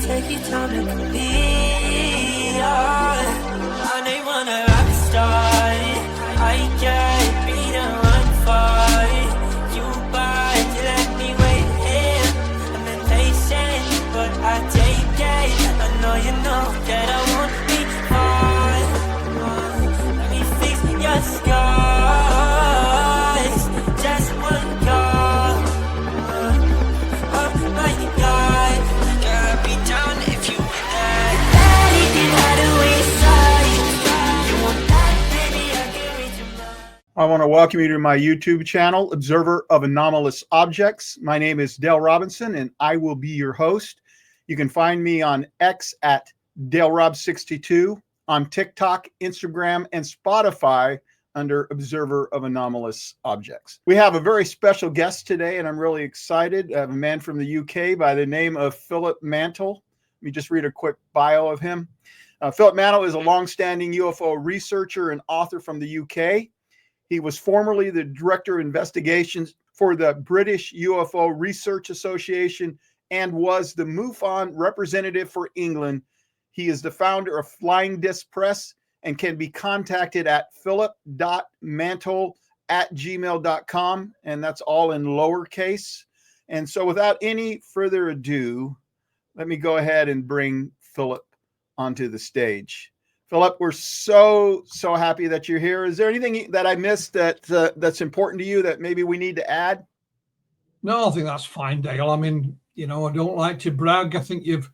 Take your time to complete. I know you wanna rock star. I can't be the one for you, but you let me wait here. I'm impatient, but I take it. I know you know that I won't be far. Let me fix your scars. Just one call. Oh my God. I want to welcome you to my YouTube channel, Observer of Anomalous Objects. My name is Dale Robinson, and I will be your host. You can find me on X at DaleRob62, on TikTok, Instagram, and Spotify under Observer of Anomalous Objects. We have a very special guest today, and I'm really excited. I have a man from the UK by the name of Philip Mantle. Let me just read a quick bio of him. Philip Mantle is a long-standing UFO researcher and author from the UK. He was formerly the Director of Investigations for the British UFO Research Association and was the MUFON representative for England. He is the founder of Flying Disc Press and can be contacted at philip.mantle@gmail.com, and that's all in lowercase. And so without any further ado, let me go ahead and bring Philip onto the stage. Philip, we're so happy that you're here. Is there anything that I missed that's important to you that maybe we need to add? No, I think that's fine, Dale. I mean, you know, I don't like to brag. I think you've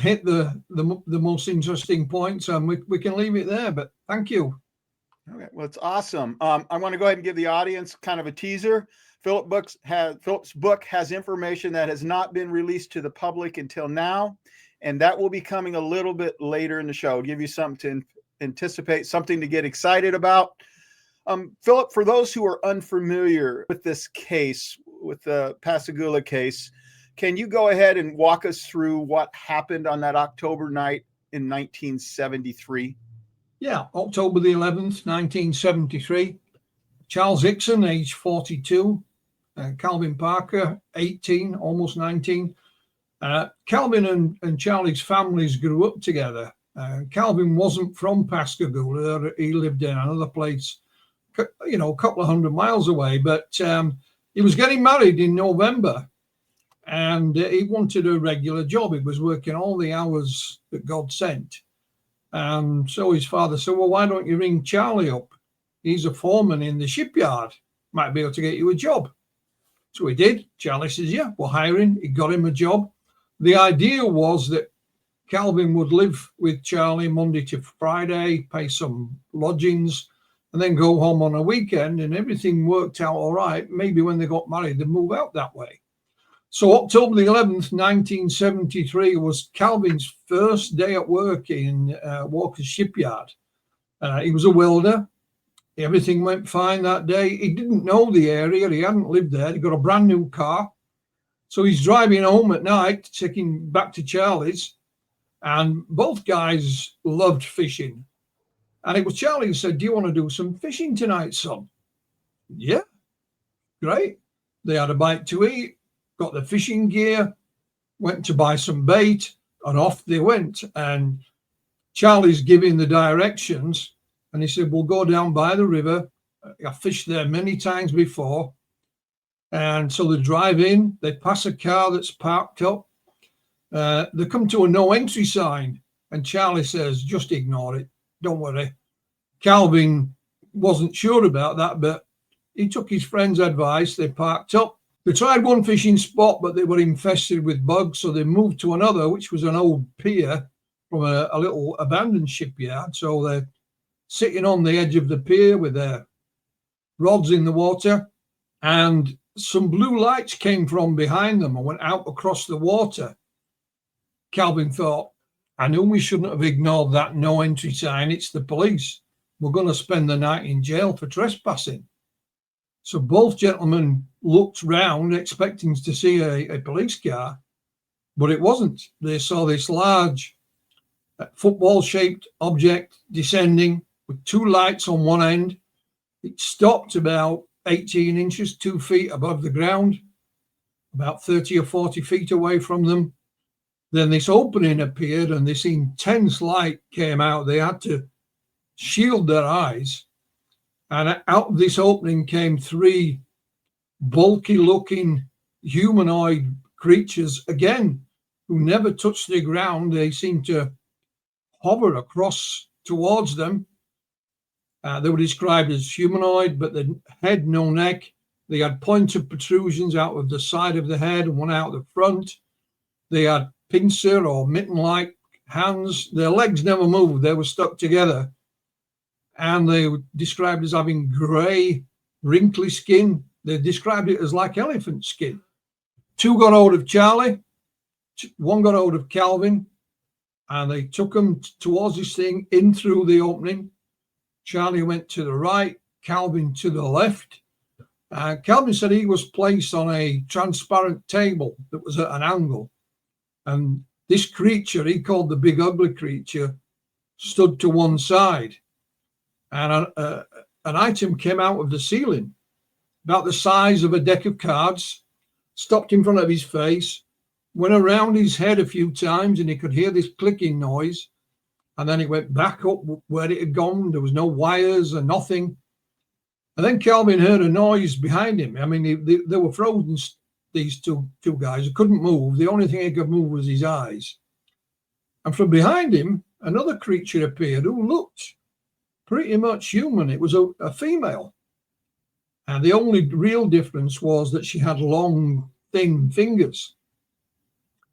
hit the most interesting points, and we can leave it there. But thank you. Okay, well, it's awesome. I want to go ahead and give the audience kind of a teaser. Philip's book has information that has not been released to the public until now. And that will be coming a little bit later in the show. I'll give you something to anticipate, something to get excited about. Philip, for those who are unfamiliar with this case, with the PASCAGOULA case, can you go ahead and walk us through what happened on that October night in 1973? Yeah, October the 11th, 1973. Charles Hickson, age 42. Calvin Parker, 18, almost 19. Calvin and Charlie's families grew up together. Calvin wasn't from Pascagoula. He lived in another place, you know, a couple of 100 miles away. But he was getting married in November, and he wanted a regular job. He was working all the hours that God sent. So his father said, well, why don't you ring Charlie up? He's a foreman in the shipyard. Might be able to get you a job. So he did. Charlie says, yeah, we're hiring. He got him a job. The idea was that Calvin would live with Charlie Monday to Friday, pay some lodgings, and then go home on a weekend, and everything worked out all right. Maybe when they got married, they'd move out that way. So October the 11th, 1973 was Calvin's first day at work in Walker's shipyard. He was a welder. Everything went fine that day. He didn't know the area. He hadn't lived there. He got a brand new car. So he's driving home at night, taking back to Charlie's, and both guys loved fishing. And it was Charlie who said, do you want to do some fishing tonight, son? Yeah, great. They had a bite to eat, got the fishing gear, went to buy some bait, and off they went. And Charlie's giving the directions, and he said, we'll go down by the river. I fished there many times before. And so they drive in, they pass a car that's parked up. They come to a no entry sign, and Charlie says, just ignore it. Don't worry. Calvin wasn't sure about that, but he took his friend's advice. They parked up. They tried one fishing spot, but they were infested with bugs. So they moved to another, which was an old pier from a little abandoned shipyard. So they're sitting on the edge of the pier with their rods in the water, and some blue lights came from behind them and went out across the water. Calvin thought, I knew we shouldn't have ignored that no entry sign. It's the police. We're going to spend the night in jail for trespassing. So both gentlemen looked round expecting to see a police car, but it wasn't. They saw this large football-shaped object descending with two lights on one end. It stopped about 18 inches, 2 feet above the ground, about 30 or 40 feet away from them. Then this opening appeared and this intense light came out. They had to shield their eyes. And out of this opening came 3 bulky-looking humanoid creatures, again, who never touched the ground. They seemed to hover across towards them. They were described as humanoid, but the head, no neck. They had pointed protrusions out of the side of the head and one out the front. They had pincer or mitten-like hands. Their legs never moved. They were stuck together. And they were described as having grey, wrinkly skin. They described it as like elephant skin. 2 got hold of Charlie. 1 got hold of Calvin. And they took him towards this thing in through the opening. Charlie went to the right, Calvin to the left. Calvin said he was placed on a transparent table that was at an angle. And this creature, he called the big ugly creature, stood to one side. And an item came out of the ceiling, about the size of a deck of cards, stopped in front of his face, went around his head a few times, and he could hear this clicking noise. And then it went back up where it had gone. There was no wires or nothing. And then Calvin heard a noise behind him. I mean, they were frozen, these two guys. They couldn't move. The only thing he could move was his eyes. And from behind him, another creature appeared who looked pretty much human. It was a female. And the only real difference was that she had long, thin fingers.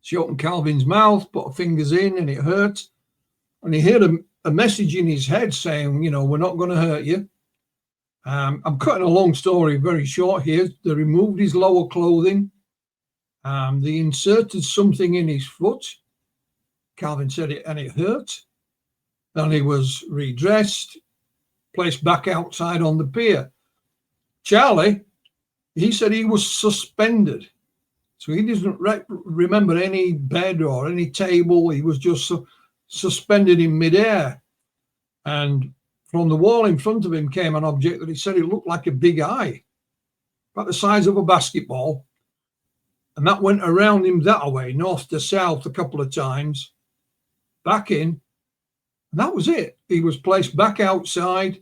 She opened Calvin's mouth, put her fingers in, and it hurt. And he heard a message in his head saying, you know, we're not going to hurt you. I'm cutting a long story very short here. They removed his lower clothing. They inserted something in his foot. Calvin said it, and it hurt. Then he was redressed, placed back outside on the pier. Charlie, he said he was suspended. So he doesn't remember any bed or any table. He was just suspended in midair. And from the wall in front of him came an object that he said it looked like a big eye, about the size of a basketball. And that went around him that way, north to south a couple of times, back in. And that was it. He was placed back outside.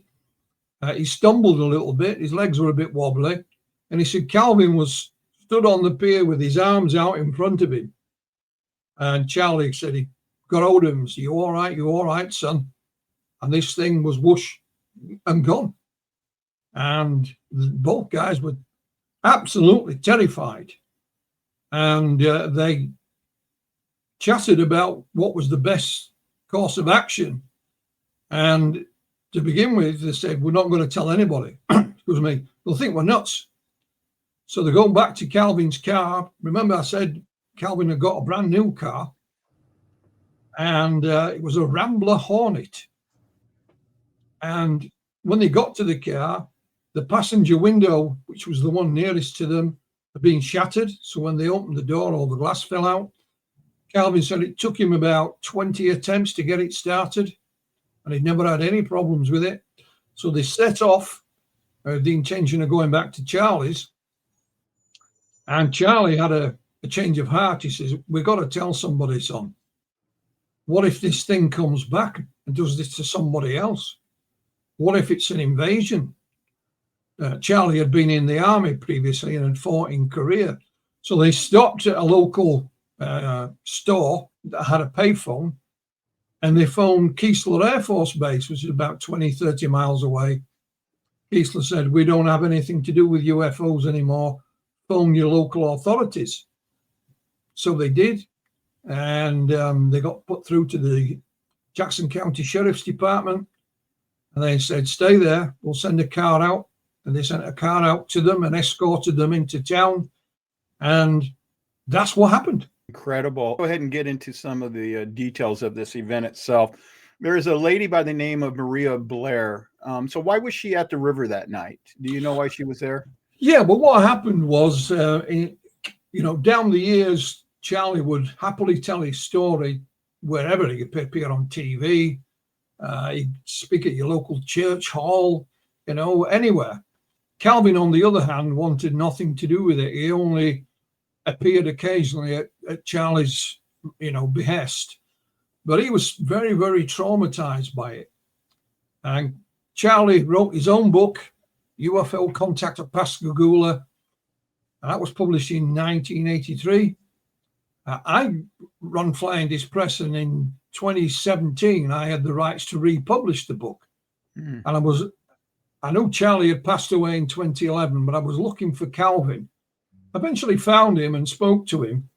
He stumbled a little bit. His legs were a bit wobbly. And he said Calvin was stood on the pier with his arms out in front of him. And Charlie said he got hold of him. Said, you all right? You all right, son? And this thing was whoosh and gone. And both guys were absolutely terrified. And they chatted about what was the best course of action. And to begin with, they said, we're not going to tell anybody. Excuse me. They'll think we're nuts. So they go back to Calvin's car. Remember, I said Calvin had got a brand new car. And it was a Rambler Hornet. And when they got to the car, the passenger window, which was the one nearest to them, had been shattered. So when they opened the door, all the glass fell out. Calvin said it took him about 20 attempts to get it started, and he'd never had any problems with it. So they set off the intention of going back to Charlie's. And Charlie had a change of heart. He says, we've got to tell somebody, son. What if this thing comes back and does this to somebody else? What if it's an invasion? Charlie had been in the army previously and had fought in Korea. So they stopped at a local store that had a payphone, and they phoned Keesler Air Force Base, which is about 20, 30 miles away. Keesler said, we don't have anything to do with UFOs anymore. Phone your local authorities. So they did. And they got put through to the Jackson County Sheriff's Department. And they said, stay there. We'll send a car out. And they sent a car out to them and escorted them into town. And that's what happened. Incredible. Go ahead and get into some of the details of this event itself. There is a lady by the name of Maria Blair. So why was she at the river that night? Do you know why she was there? Yeah, but what happened was, down the years, Charlie would happily tell his story wherever he could appear on TV. He'd speak at your local church hall, anywhere. Calvin, on the other hand, wanted nothing to do with it. He only appeared occasionally at Charlie's, behest. But he was very, very traumatized by it. And Charlie wrote his own book, UFO Contact at Pascagoula. And that was published in 1983. I run Flying Dispress, and in 2017, I had the rights to republish the book. And I know Charlie had passed away in 2011, but I was looking for Calvin. Eventually found him and spoke to him.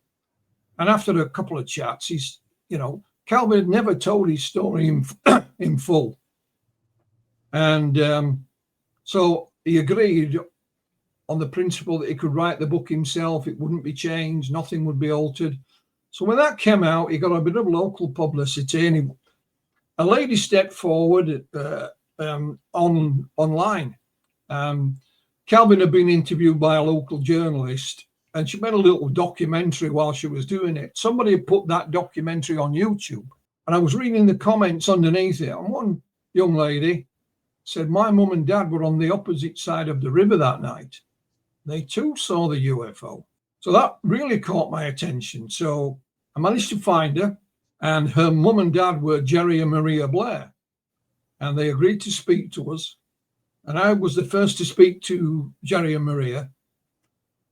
And after a couple of chats, Calvin had never told his story in full. And so he agreed on the principle that he could write the book himself. It wouldn't be changed. Nothing would be altered. So when that came out, he got a bit of local publicity, and a lady stepped forward online. Calvin had been interviewed by a local journalist, and she made a little documentary while she was doing it. Somebody had put that documentary on YouTube, and I was reading the comments underneath it, and one young lady said, "My mum and dad were on the opposite side of the river that night. They too saw the UFO." So that really caught my attention. So I managed to find her, and her mum and dad were Jerry and Maria Blair, and they agreed to speak to us. And I was the first to speak to Jerry and Maria.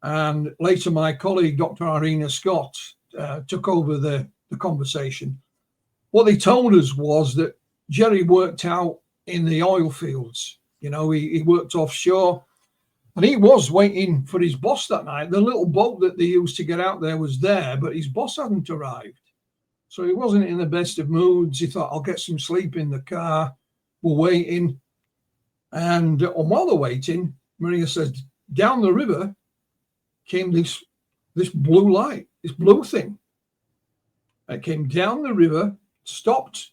And later, my colleague, Dr. Irina Scott, took over the conversation. What they told us was that Jerry worked out in the oil fields. He worked offshore, and he was waiting for his boss that night. The little boat that they used to get out there was there, but his boss hadn't arrived. So he wasn't in the best of moods. He thought, I'll get some sleep in the car. We're waiting. And while they're waiting, Maria said, down the river came this blue light, this blue thing. It came down the river, stopped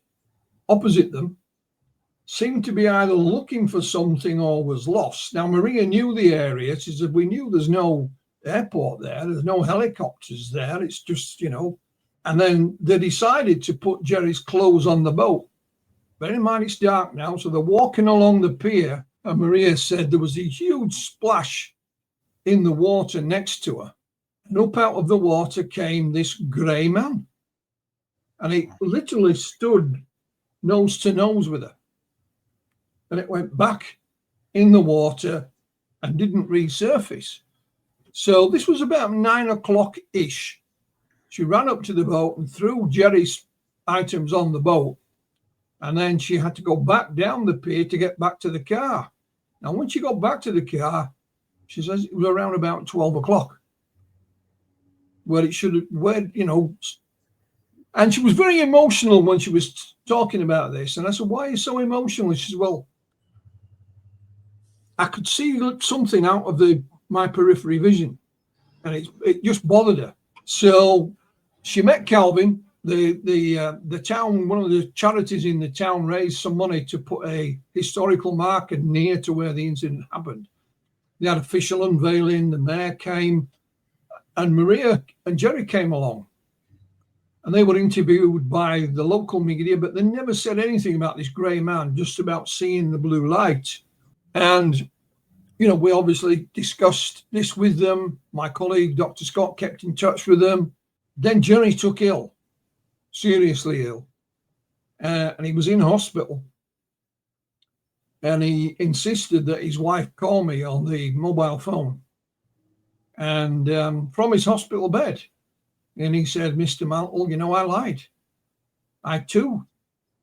opposite them, seemed to be either looking for something or was lost. Now, Maria knew the area. She said, we knew there's no airport there. There's no helicopters there. It's just, And then they decided to put Jerry's clothes on the boat. Bear in mind, it's dark now. So they're walking along the pier. And Maria said there was a huge splash in the water next to her. And up out of the water came this grey man. And he literally stood nose to nose with her. And it went back in the water and didn't resurface. So this was about 9 o'clock-ish. She ran up to the boat and threw Jerry's items on the boat. And then she had to go back down the pier to get back to the car. Now, when she got back to the car, she says it was around about 12 o'clock. Where it should have, And she was very emotional when she was talking about this. And I said, why are you so emotional? She said, well, I could see something out of my periphery vision, and it just bothered her. So she met Calvin. The town, one of the charities in the town, raised some money to put a historical marker near to where the incident happened. They had official unveiling. The mayor came, and Maria and Jerry came along. And they were interviewed by the local media, but they never said anything about this grey man, just about seeing the blue light. And, we obviously discussed this with them. My colleague, Dr. Scott, kept in touch with them. Then Jerry took ill, seriously ill. And he was in hospital. And he insisted that his wife call me on the mobile phone. And from his hospital bed. And he said, Mr. Mantle, I lied. I too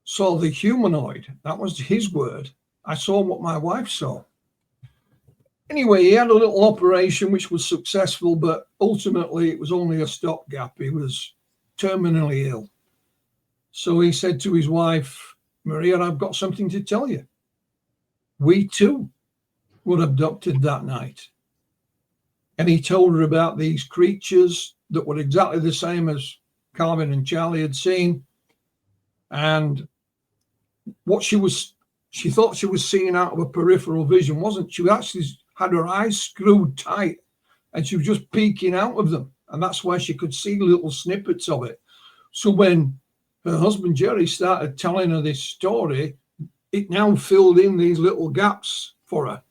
saw the humanoid. That was his word. I saw what my wife saw. Anyway, he had a little operation which was successful, but ultimately it was only a stopgap. He was terminally ill. So he said to his wife, Maria, I've got something to tell you. We too were abducted that night. And he told her about these creatures that were exactly the same as Calvin and Charlie had seen. And what she thought she was seeing out of her peripheral vision wasn't. She actually had her eyes screwed tight and she was just peeking out of them. And that's why she could see little snippets of it. So when her husband Jerry started telling her this story, it now filled in these little gaps for her.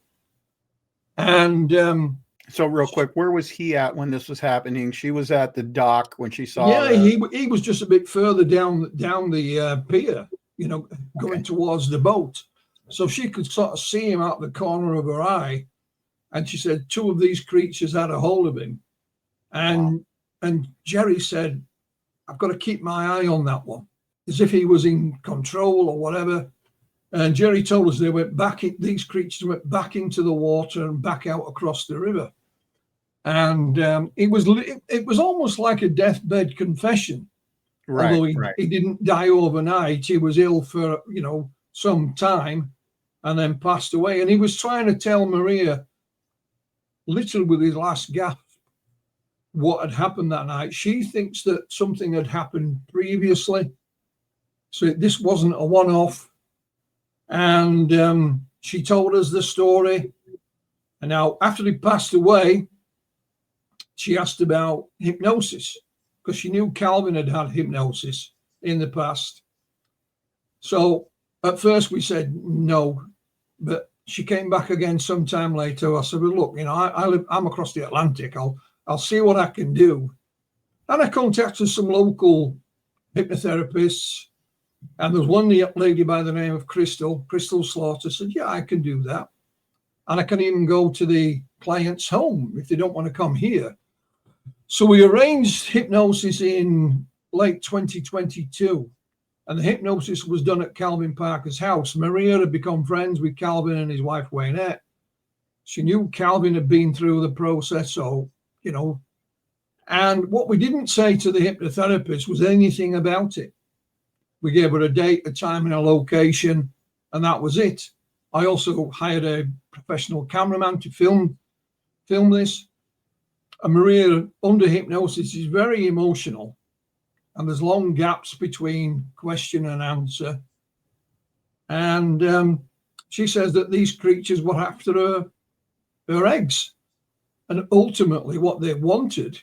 And so real quick, where was he at when this was happening? She was at the dock when she saw. Yeah, he was just a bit further down the pier, you know, going towards the boat. So she could sort of see him out the corner of her eye. And she said 2 of these creatures had a hold of him. And Jerry said, I've got to keep my eye on that one, as if he was in control or whatever. And Jerry told us these creatures went back into the water and back out across the river. And it was almost like a deathbed confession. Right, although he didn't die overnight. He was ill for, you know, some time and then passed away. And he was trying to tell Maria, literally with his last gasp, what had happened that night. She thinks that something had happened previously. So this wasn't a one-off. And she told us the story. And now, after he passed away, she asked about hypnosis, because she knew Calvin had had hypnosis in the past. So at first we said no, but she came back again sometime later. I said, well, look, you know, I'm across the Atlantic. I'll see what I can do. And I contacted some local hypnotherapists. And there's one lady by the name of Crystal Slaughter said, yeah, I can do that. And I can even go to the client's home if they don't want to come here. So we arranged hypnosis in late 2022. And the hypnosis was done at Calvin Parker's house. Maria had become friends with Calvin and his wife, Waynette. She knew Calvin had been through the process, so, you know. And what we didn't say to the hypnotherapist was anything about it. We gave her a date, a time, and a location, and that was it. I also hired a professional cameraman to film this. And Maria, under hypnosis, is very emotional. And there's long gaps between question and answer. And she says that these creatures were after her eggs. And ultimately what they wanted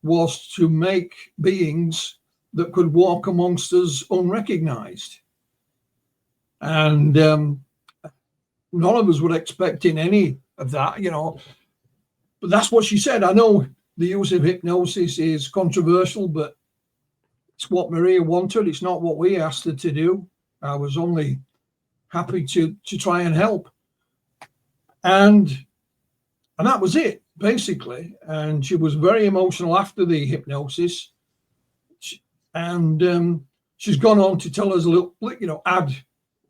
was to make beings that could walk amongst us unrecognized. And none of us were expecting any of that, you know. But that's what she said. I know the use of hypnosis is controversial, but it's what Maria wanted. It's not what we asked her to do. I was only happy to try and help. And that was it, basically. And she was very emotional after the hypnosis. And she's gone on to tell us a little, you know,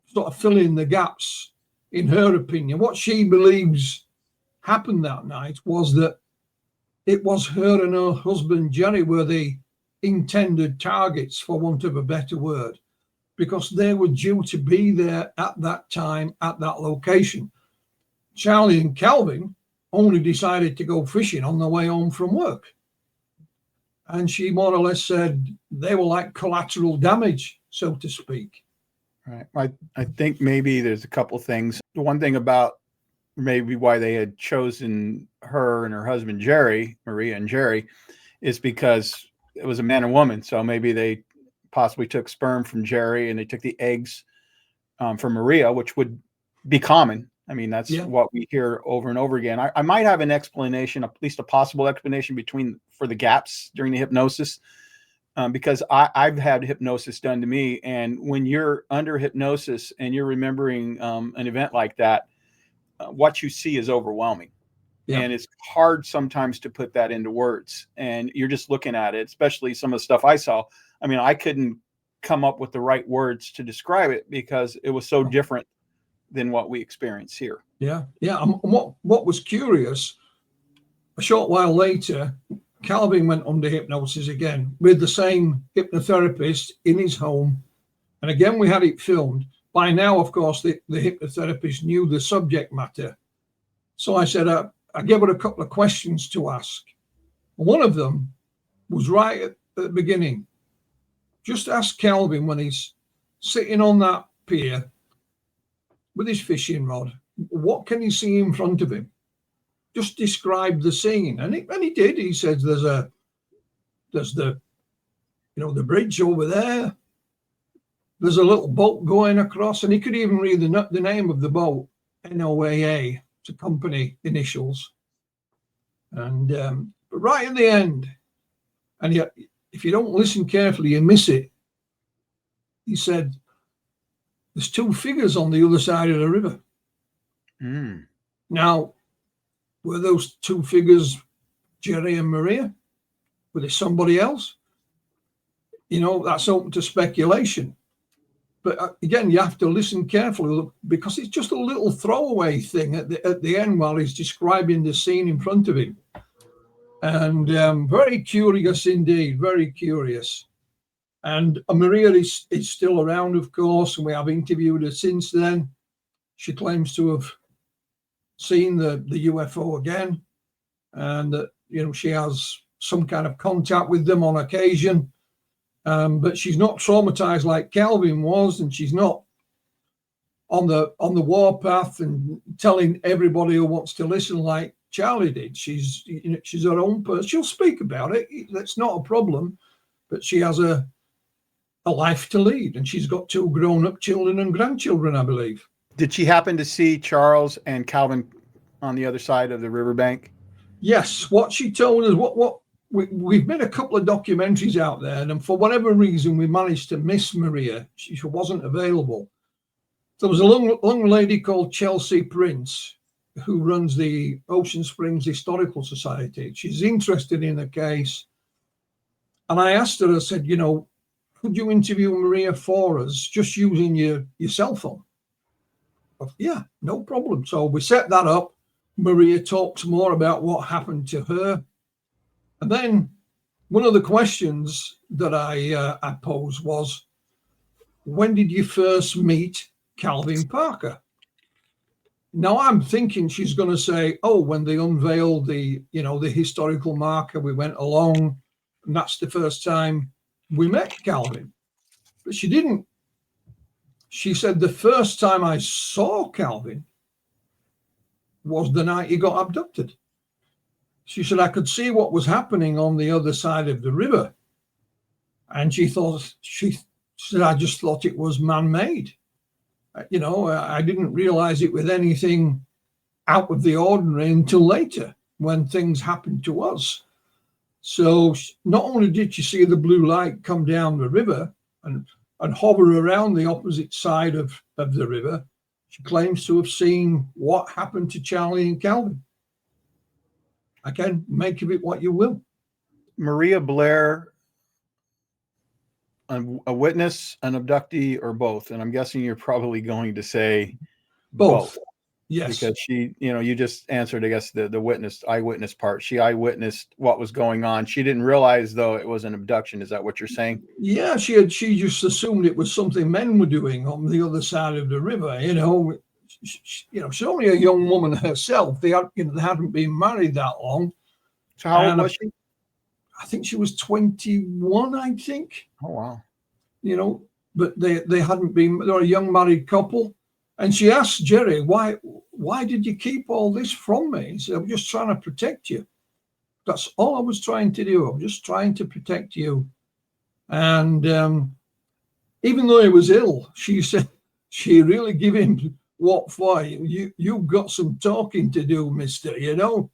sort of fill in the gaps in her opinion. What she believes happened that night was that it was her and her husband, Jerry, were the intended targets, for want of a better word, because they were due to be there at that time, at that location. Charlie and Calvin only decided to go fishing on their way home from work. And she more or less said they were like collateral damage, so to speak. Right. I think maybe there's a couple things. The one thing about maybe why they had chosen her and her husband, Jerry, Maria and Jerry, is because it was a man and woman. So maybe they possibly took sperm from Jerry and they took the eggs from Maria, which would be common. I mean, that's what we hear over and over again. I might have an explanation, at least a possible explanation for the gaps during the hypnosis, because I've had hypnosis done to me. And when you're under hypnosis and you're remembering an event like that, what you see is overwhelming. Yeah. And it's hard sometimes to put that into words. And you're just looking at it, especially some of the stuff I saw. I mean, I couldn't come up with the right words to describe it because it was so different than what we experience here. Yeah. What was curious, a short while later, Calvin went under hypnosis again with the same hypnotherapist in his home. And again, we had it filmed. By now, of course, the hypnotherapist knew the subject matter. So I said, I gave her a couple of questions to ask. One of them was right at the beginning. Just ask Calvin when he's sitting on that pier with his fishing rod, what can he see in front of him? just describe the scene. And he did. He said, there's the, the bridge over there. There's a little boat going across, and he could even read the name of the boat, NOAA, it's a company initials. And but right at the end, and yet, if you don't listen carefully, you miss it. He said, there's two figures on the other side of the river. Mm. Now, were those two figures Jerry and Maria? Were there somebody else? That's open to speculation. But again, you have to listen carefully because it's just a little throwaway thing at the end while he's describing the scene in front of him. And very curious indeed, very curious. And Maria is still around, of course, and we have interviewed her since then. She claims to have seen the UFO again, and that she has some kind of contact with them on occasion. But she's not traumatized like Calvin was, and she's not on the warpath and telling everybody who wants to listen like Charlie did. She's her own person. She'll speak about it. That's not a problem. But she has a life to lead, and she's got 2 grown-up children and grandchildren, I believe. Did she happen to see Charles and Calvin on the other side of the riverbank? Yes. What she told us, we've made a couple of documentaries out there, and for whatever reason, we managed to miss Maria. She wasn't available. There was a young lady called Chelsea Prince who runs the Ocean Springs Historical Society. She's interested in the case. And I asked her, I said, could you interview Maria for us just using your cell phone? Yeah, no problem. So we set that up. Maria talks more about what happened to her. And then one of the questions that I posed was, when did you first meet Calvin Parker? Now I'm thinking she's going to say, when they unveiled the historical marker, we went along, and that's the first time we met Calvin. But she didn't. She said the first time I saw Calvin was the night he got abducted. She said, I could see what was happening on the other side of the river. And she said, I just thought it was man-made. I didn't realize it with anything out of the ordinary until later when things happened to us. So not only did she see the blue light come down the river and hover around the opposite side of the river, she claims to have seen what happened to Charlie and Calvin. Again, make of it what you will. Maria Blair, a witness, an abductee, or both? And I'm guessing you're probably going to say both. Yes. Because she, you just answered, I guess, the eyewitness part. She eyewitnessed what was going on. She didn't realize, though, it was an abduction. Is that what you're saying? Yeah, she just assumed it was something men were doing on the other side of the river. She's only a young woman herself. They hadn't been married that long. So how old was she? I think she was 21, I think. Oh, wow. But they hadn't been, they were a young married couple. And she asked Jerry, why did you keep all this from me? He said, I'm just trying to protect you. That's all I was trying to do. I'm just trying to protect you. And even though he was ill, she said, she really gave him what for. You've got some talking to do, mister. You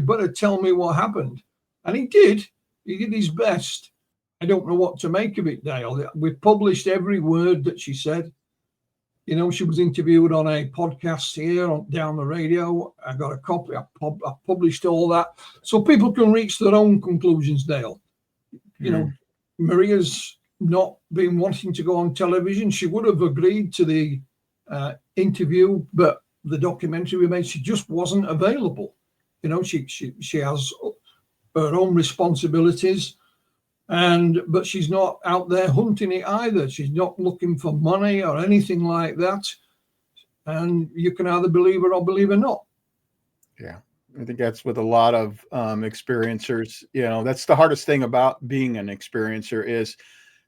better tell me what happened. And he did. He did his best. I don't know what to make of it, Dale. We've published every word that she said. She was interviewed on a podcast here down the radio. I got a copy. I published all that so people can reach their own conclusions, Dale. Maria's not been wanting to go on television. She would have agreed to the interview, but the documentary we made, she just wasn't available. She has her own responsibilities. But she's not out there hunting it either. She's not looking for money or anything like that. And you can either believe her or believe her not. Yeah, I think that's with a lot of experiencers. That's the hardest thing about being an experiencer is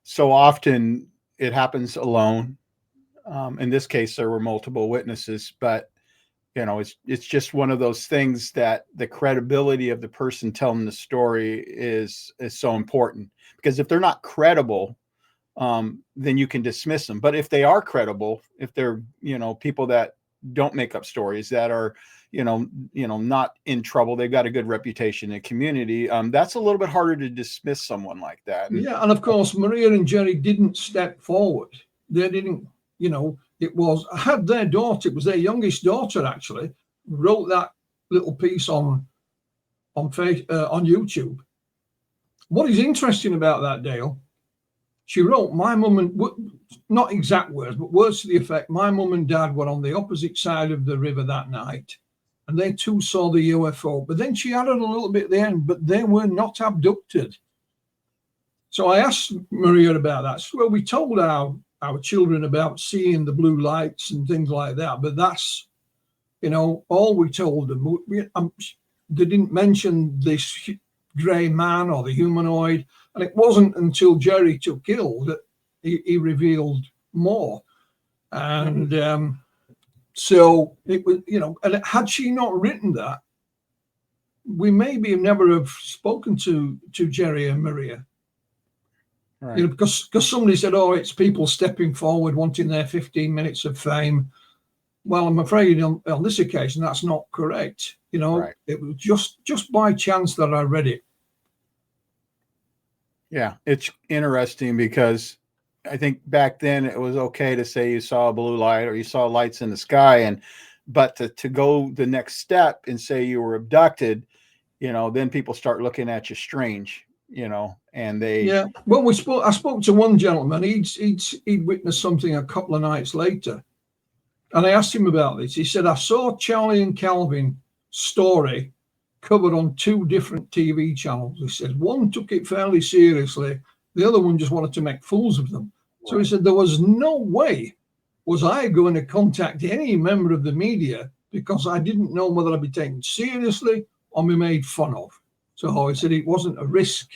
so often it happens alone. In this case, there were multiple witnesses, but you know, it's just one of those things that the credibility of the person telling the story is so important, because if they're not credible, then you can dismiss them. But if they are credible, if they're, you know, people that don't make up stories, that are, you know, not in trouble, they've got a good reputation in the community, that's a little bit harder to dismiss someone like that. Yeah, and of course, Maria and Jerry didn't step forward. They didn't, you know, I had their daughter, it was their youngest daughter actually, wrote that little piece on YouTube. What is interesting about that, Dale, she wrote, my mum and, not exact words, but words to the effect, my mum and dad were on the opposite side of the river that night, and they too saw the UFO. But then she added a little bit at the end, but they were not abducted. So I asked Maria about that. So, well, we told our children about seeing the blue lights and things like that, but that's, you know, all we told them. They didn't mention this grey man or the humanoid, and it wasn't until Jerry took ill that he revealed more. And so it was, you know, and had she not written that, we maybe never have spoken to Jerry and Maria. Right. You know, because somebody said, oh, it's people stepping forward wanting their 15 minutes of fame. Well, I'm afraid on this occasion that's not correct. You know, right. It was just by chance that I read it. Yeah, it's interesting because I think back then it was okay to say you saw a blue light or you saw lights in the sky, but to go the next step and say you were abducted, you know, then people start looking at you strange, you know, and they. Yeah, well, I spoke to one gentleman. He'd witnessed something a couple of nights later, and I asked him about this. He said, I saw Charlie and Calvin story covered on 2 different TV channels. He said one took it fairly seriously, the other one just wanted to make fools of them. Right. So he said there was no way was I going to contact any member of the media, because I didn't know whether I'd be taken seriously or be made fun of. So he said it wasn't a risk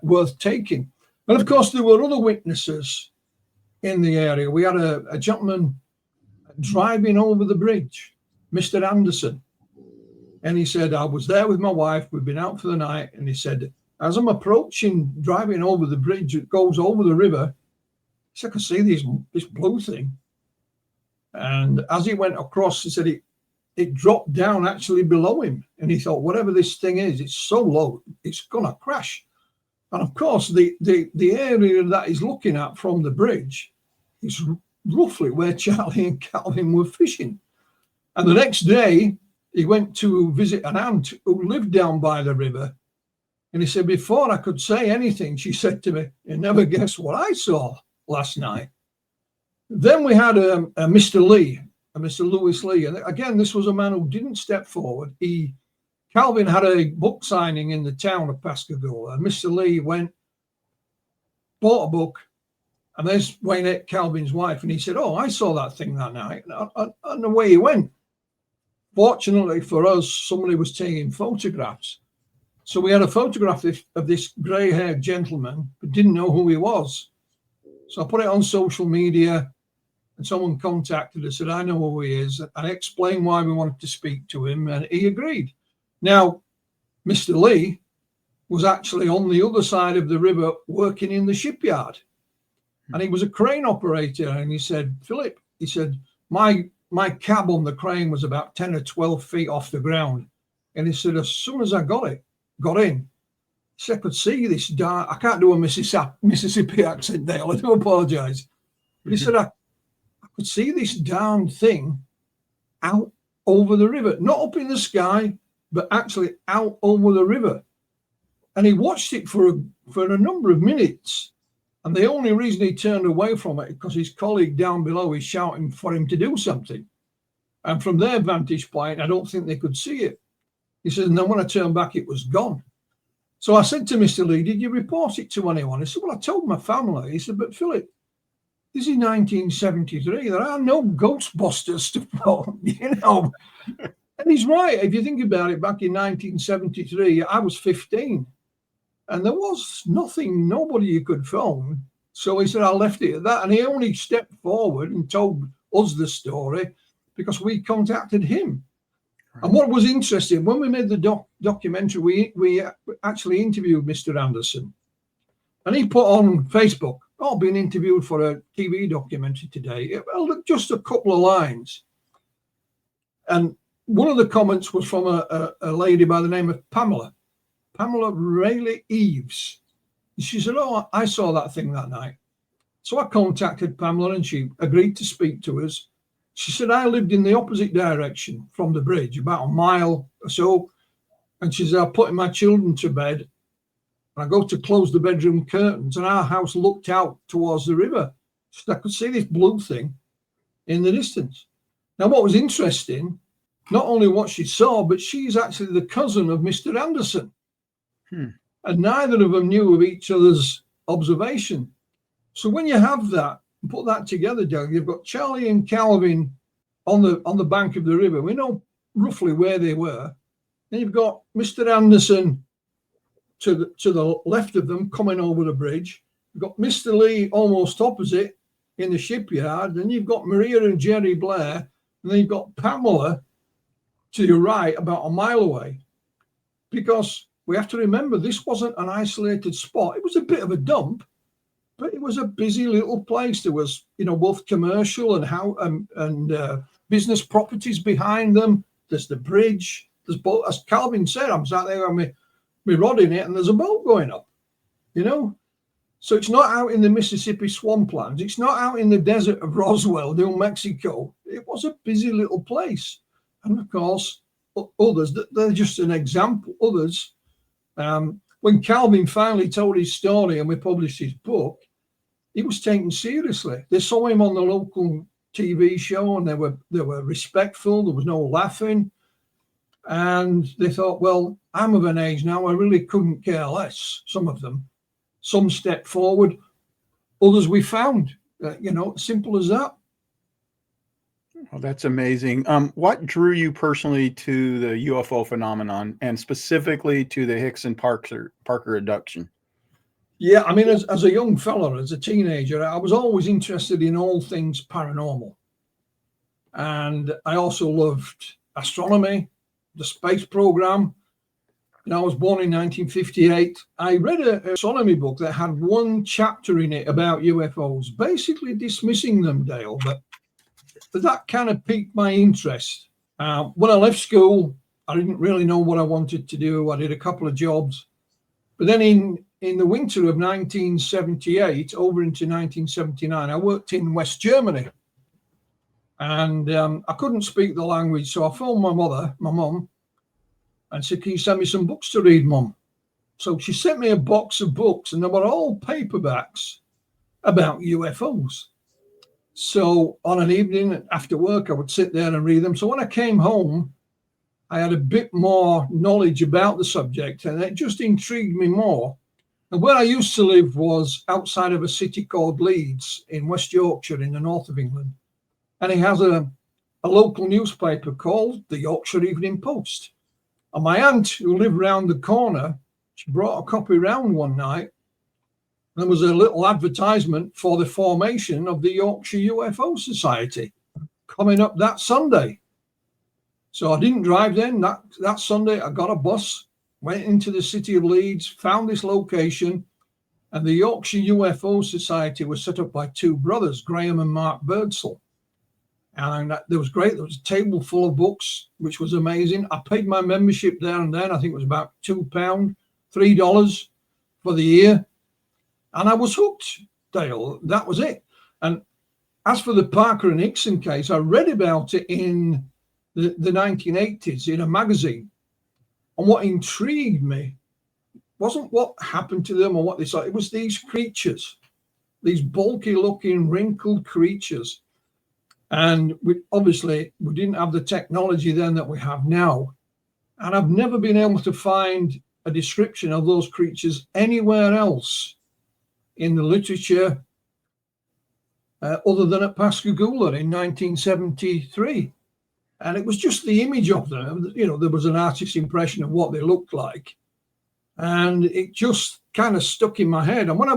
worth taking. And of course, there were other witnesses in the area. We had a gentleman driving over the bridge, Mr. Anderson. And he said, I was there with my wife. We've been out for the night. And he said, as I'm driving over the bridge, it goes over the river. He said, I could see this blue thing. And as he went across, he said it dropped down actually below him. And he thought, whatever this thing is, it's so low, it's going to crash. And of course, the area that he's looking at from the bridge is roughly where Charlie and Calvin were fishing. And the next day, he went to visit an aunt who lived down by the river. And he said, before I could say anything, she said to me, you never guess what I saw last night. Then we had a Mr. Lee, a Mr. Lewis Lee. And again, this was a man who didn't step forward. Calvin had a book signing in the town of Pascagoula. And Mr. Lee bought a book. And there's Waynette, Calvin's wife. And he said, oh, I saw that thing that night. And away he went. Fortunately for us, somebody was taking photographs. So we had a photograph of this grey-haired gentleman, but didn't know who he was. So I put it on social media, and someone contacted us, said, I know who he is. And I explained why we wanted to speak to him, and he agreed. Now, Mr. Lee was actually on the other side of the river working in the shipyard. And he was a crane operator. And he said, Philip, he said, my cab on the crane was about 10 or 12 feet off the ground. And he said, as soon as I got in, he said, I could see this dark, I can't do a Mississippi accent, Dale, I do apologize. But he said, I could see this darn thing out over the river, not up in the sky, but actually out over the river. And he watched it for a number of minutes. And the only reason he turned away from it is because his colleague down below is shouting for him to do something. And from their vantage point, I don't think they could see it. He said, and then when I turned back, it was gone. So I said to Mr. Lee, did you report it to anyone? He said, well, I told my family. He said, but Philip, this is 1973. There are no Ghostbusters to film, you know. And he's right. If you think about it, back in 1973, I was 15. And there was nobody you could phone. So he said, I left it at that. And he only stepped forward and told us the story because we contacted him. And what was interesting, when we made the documentary, we actually interviewed Mr. Anderson. And he put on Facebook, being interviewed for a TV documentary today. Well, just a couple of lines. And one of the comments was from a lady by the name of Pamela Rayleigh Eves. She said, I saw that thing that night. So I contacted Pamela and she agreed to speak to us. She said, I lived in the opposite direction from the bridge, about a mile or so. And she said, I put my children to bed and I go to close the bedroom curtains and our house looked out towards the river. So I could see this blue thing in the distance. Now, what was interesting, not only what she saw, but she's actually the cousin of Mr. Anderson. And neither of them knew of each other's observation. So when you have that, put that together, Doug, you've got Charlie and Calvin on the bank of the river. We know roughly where they were. Then you've got Mr. Anderson to the left of them coming over the bridge. You've got Mr. Lee almost opposite in the shipyard. Then you've got Maria and Jerry Blair. And then you've got Pamela to your right, about a mile away. Because we have to remember, this wasn't an isolated spot. It was a bit of a dump, but it was a busy little place. There was, both commercial and business properties behind them. There's the bridge. There's boat. As Calvin said, I'm sat there on my rod in it, and there's a boat going up. So it's not out in the Mississippi swamplands. It's not out in the desert of Roswell, New Mexico. It was a busy little place. And of course, others, they're just an example. Others, when Calvin finally told his story and we published his book, he was taken seriously. They saw him on the local TV show and they were respectful. There was no laughing. And they thought, well, I'm of an age now, I really couldn't care less, some of them. Some stepped forward, others we found, simple as that. Oh, that's amazing. What drew you personally to the UFO phenomenon and specifically to the Hickson Parker abduction? Yeah, I mean, as a young fella, as a teenager, I was always interested in all things paranormal. And I also loved astronomy, the space program. I was born in 1958. I read an astronomy book that had one chapter in it about UFOs, basically dismissing them, Dale, but that kind of piqued my interest. When I left school, I didn't really know what I wanted to do. I did a couple of jobs. But then in the winter of 1978, over into 1979, I worked in West Germany. And I couldn't speak the language, so I phoned my mum, and said, can you send me some books to read, Mum? So she sent me a box of books, and they were all paperbacks about UFOs. So on an evening after work, I would sit there and read them. So when I came home, I had a bit more knowledge about the subject, and it just intrigued me more. And where I used to live was outside of a city called Leeds in West Yorkshire in the north of England. And it has a local newspaper called the Yorkshire Evening Post. And my aunt, who lived round the corner, she brought a copy round one night. And there was a little advertisement for the formation of the Yorkshire UFO Society coming up that Sunday. So I didn't drive then. That Sunday, I got a bus, went into the city of Leeds, found this location, and the Yorkshire UFO Society was set up by two brothers, Graham and Mark Birdsall. And that was great. There was a table full of books, which was amazing. I paid my membership there and then. I think it was about £2, $3 for the year. And I was hooked, Dale. That was it. And as for the Parker and Hickson case, I read about it in the 1980s in a magazine. And what intrigued me wasn't what happened to them or what they saw. It was these creatures, these bulky looking, wrinkled creatures. And we didn't have the technology then that we have now. And I've never been able to find a description of those creatures anywhere else in the literature other than at Pascagoula in 1973. And it was just the image of them. There was an artist's impression of what they looked like. And it just kind of stuck in my head. And when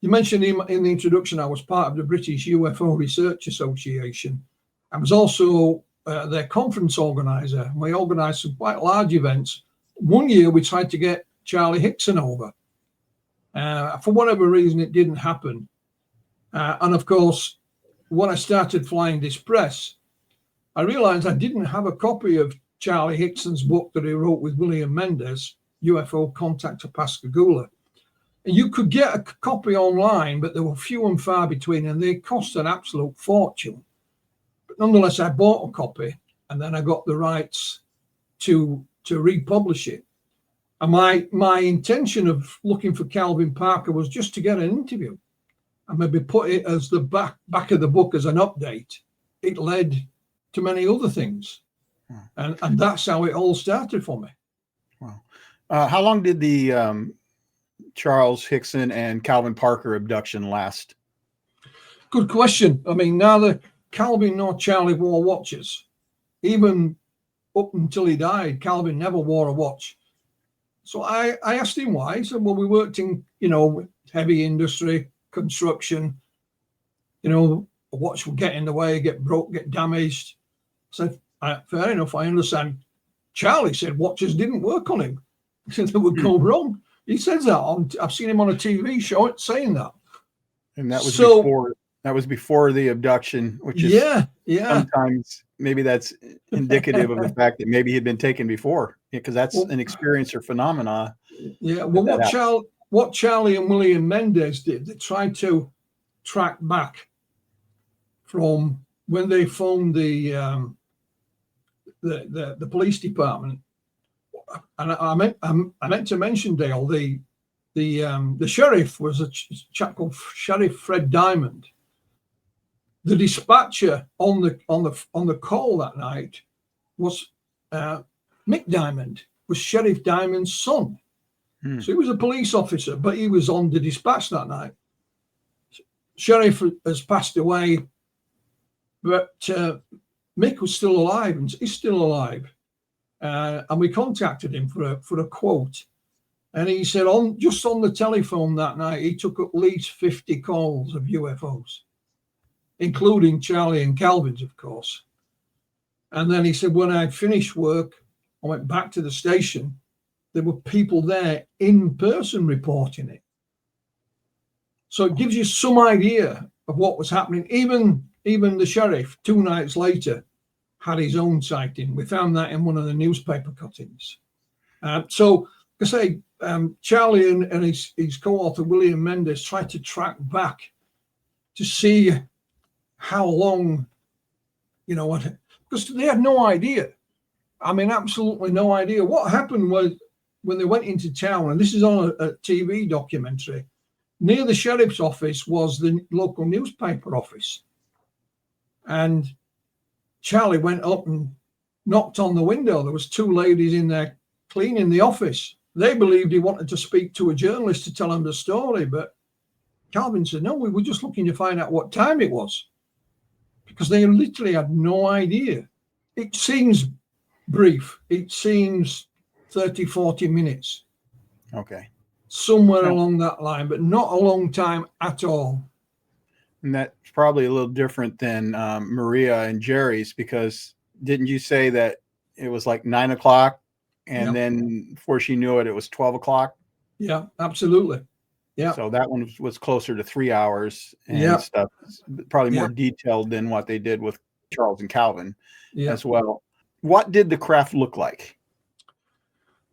you mentioned in the introduction, I was part of the British UFO Research Association. I was also their conference organizer. We organized some quite large events. One year we tried to get Charlie Hickson over. For whatever reason, it didn't happen. And of course, when I started flying this press, I realized I didn't have a copy of Charlie Hickson's book that he wrote with William Mendez, UFO Contact to Pascagoula. And you could get a copy online, but they were few and far between, and they cost an absolute fortune. But nonetheless, I bought a copy, and then I got the rights to republish it. And my intention of looking for Calvin Parker was just to get an interview and maybe put it as the back of the book as an update. It led to many other things. And that's how it all started for me. Wow. How long did the Charles Hickson and Calvin Parker abduction last? Good question. I mean, neither Calvin nor Charlie wore watches. Even up until he died, Calvin never wore a watch. So I asked him why. He said, well, we worked in, heavy industry, construction. A watch would get in the way, get broke, get damaged. I said, fair enough, I understand. Charlie said watches didn't work on him. He said they would go wrong. He says that. I've seen him on a TV show saying that. And that was before the abduction, which is sometimes maybe that's indicative of the fact that maybe he'd been taken before, because that's an experience or phenomena. Yeah. Well, what Charlie and William Mendez did, they tried to track back from when they phoned the police department. And I meant to mention, Dale, the sheriff was a chap called Sheriff Fred Diamond. The dispatcher on the call that night was Mick Diamond, was Sheriff Diamond's son. So he was a police officer, but he was on the dispatch that night. Sheriff has passed away, but Mick was still alive, and he's still alive. And we contacted him for a quote. And he said just on the telephone that night, he took at least 50 calls of UFOs, including Charlie and Calvin's, of course. And then he said, when I finished work, I went back to the station. There were people there in person reporting it. So it gives you some idea of what was happening. Even the sheriff, 2 nights later, had his own sighting. We found that in one of the newspaper cuttings. So, like I say, Charlie and his co-author, William Mendez, tried to track back to see how long, because they had no idea. I mean, absolutely no idea. What happened was when they went into town, and this is on a TV documentary, near the sheriff's office was the local newspaper office. And Charlie went up and knocked on the window. There was 2 ladies in there cleaning the office. They believed he wanted to speak to a journalist to tell them the story, but Calvin said, no, we were just looking to find out what time it was, because they literally had no idea. It seems brief. It seems 30, 40 minutes. Okay. Somewhere along that line, but not a long time at all. And that's probably a little different than Maria and Jerry's, because didn't you say that it was like 9 o'clock and then before she knew it, it was 12 o'clock? Yeah, absolutely. Yeah. So that one was closer to 3 hours and stuff, probably more detailed than what they did with Charles and Calvin as well. What did the craft look like?